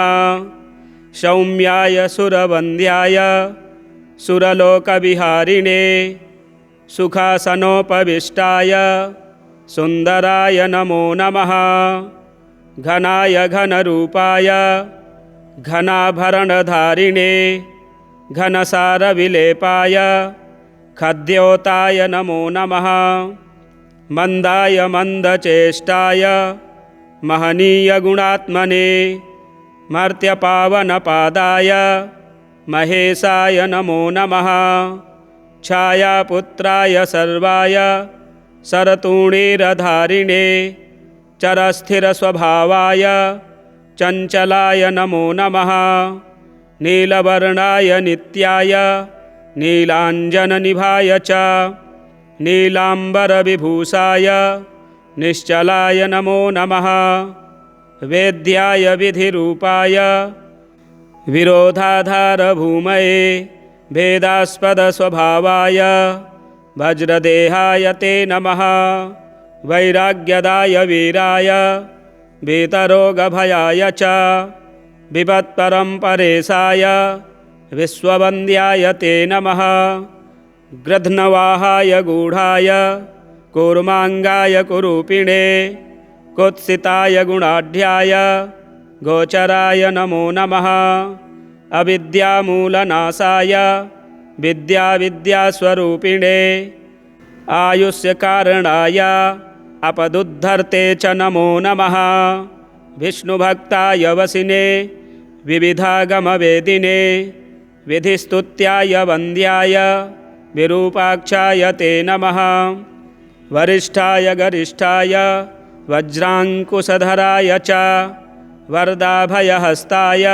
सौम्याय सुरवन्द्याय सुरलोकविहारिणे सुखासनोपविष्टाय सुन्दराय नमो नमः। घनाय घनरूपाय घनाभरणधारिणे घनसारविलेपाय खद्योताय नमो नमः। मन्दाय मन्दचेष्टाय महनीयगुणात्मने मर्त्यपावनपादाय महेशाय नमो नमः। छायापुत्राय सर्वाय सरतूणीरधारिणे चरस्थिरस्वभावाय चञ्चलाय नमो नमः। नीलवर्णाय नित्याय नीलाञ्जननिभाय च नीलाम्बरविभूषाय निश्चलाय नमो नमः। वेद्याय विधिरूपाय विरोधाधारभूमये भेदास्पदस्वभावाय वज्रदेहाय ते नमः। वैराग्यदाय वीराय वीतरोगभयाय च विपत्परम्परेशाय विश्ववन्द्याय ते नमः। गृध्नवाहाय गूढाय कूर्माङ्गाय कुरूपिणे कुत्सिताय गुणाढ्याय गोचराय नमो नमः। अविद्यामूलनाशाय विद्यास्वरूपिणे आयुष्यकारणाय अपदुद्धर्ते च नमो नमः। विष्णुभक्ताय वसिने विविधागमवेदिने विधिस्तुत्याय वन्द्याय विरूपाक्षाय ते नमः। वरिष्ठाय गरिष्ठाय वज्राङ्कुशधराय च वरदाभयहस्ताय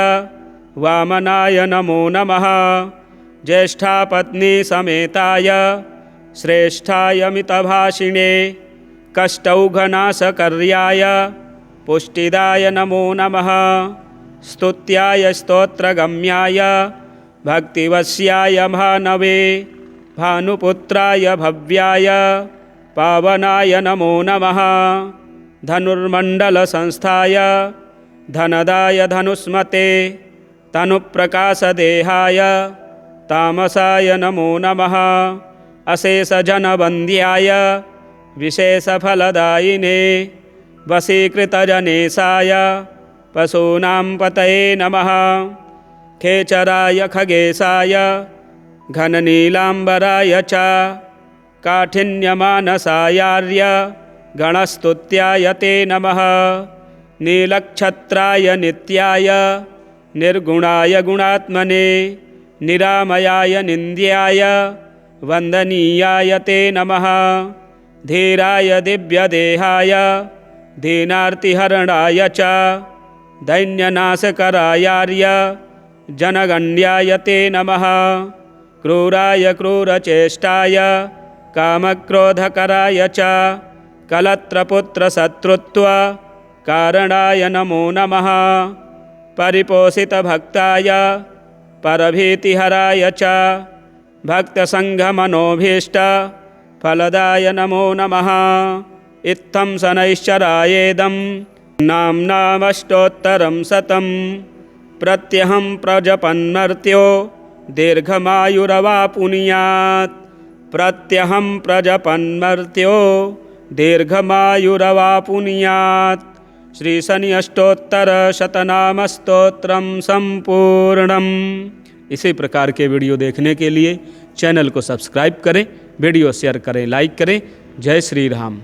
वामनाय नमो नमः। ज्येष्ठापत्नीसमेताय श्रेष्ठाय मितभाषिणे कष्टौघनाशकर्याय पुष्टिदाय नमो नमः। स्तुत्याय स्तोत्रगम्याय भक्तिवश्याय भानवे भानुपुत्राय भव्याय पावनाय नमो नमः। धनुर्मण्डलसंस्थाय धनदाय धनुष्मते तनुप्रकाशदेहाय तामसाय नमो नमः। अशेषजनवन्द्याय विशेषफलदायिने वशीकृतजनेशाय पशूनां पतये नमः। खेचराय खगेशाय घननीलाम्बराय च काठिन्यमानसायार्य गणस्तुत्याय ते नमः। नीलक्षत्राय नित्याय निर्गुणाय गुणात्मने निरामयाय निन्द्याय वन्दनीयाय ते नमः। धीराय दिव्यदेहाय दीनार्तिहरणाय च दैन्यनाशकरायार्य जनगण्याय ते नमः। क्रूराय क्रूरचेष्टाय कामक्रोधकराय च कलत्रपुत्रशत्रुत्व कारणाय नमो नमः। परिपोषितभक्ताय परभीतिहराय च भक्तसङ्घमनोभीष्ट फलदाय नमो नमः। इत्थं शनैश्चरायेदं नाम्नामष्टोत्तरं शतं प्रत्यहं प्रजपन्मर्त्यो दीर्घमायुरवापुनुयात्। प्रत्यहं प्रजपन्मर्त्यो दीर्घमायुरवापुनुयात्। श्री शनि अष्टोत्तर शतनाम स्तोत्रम संपूर्णम। इसी प्रकार के वीडियो देखने के लिए चैनल को सब्सक्राइब करें, वीडियो शेयर करें, लाइक करें। जय श्री राम।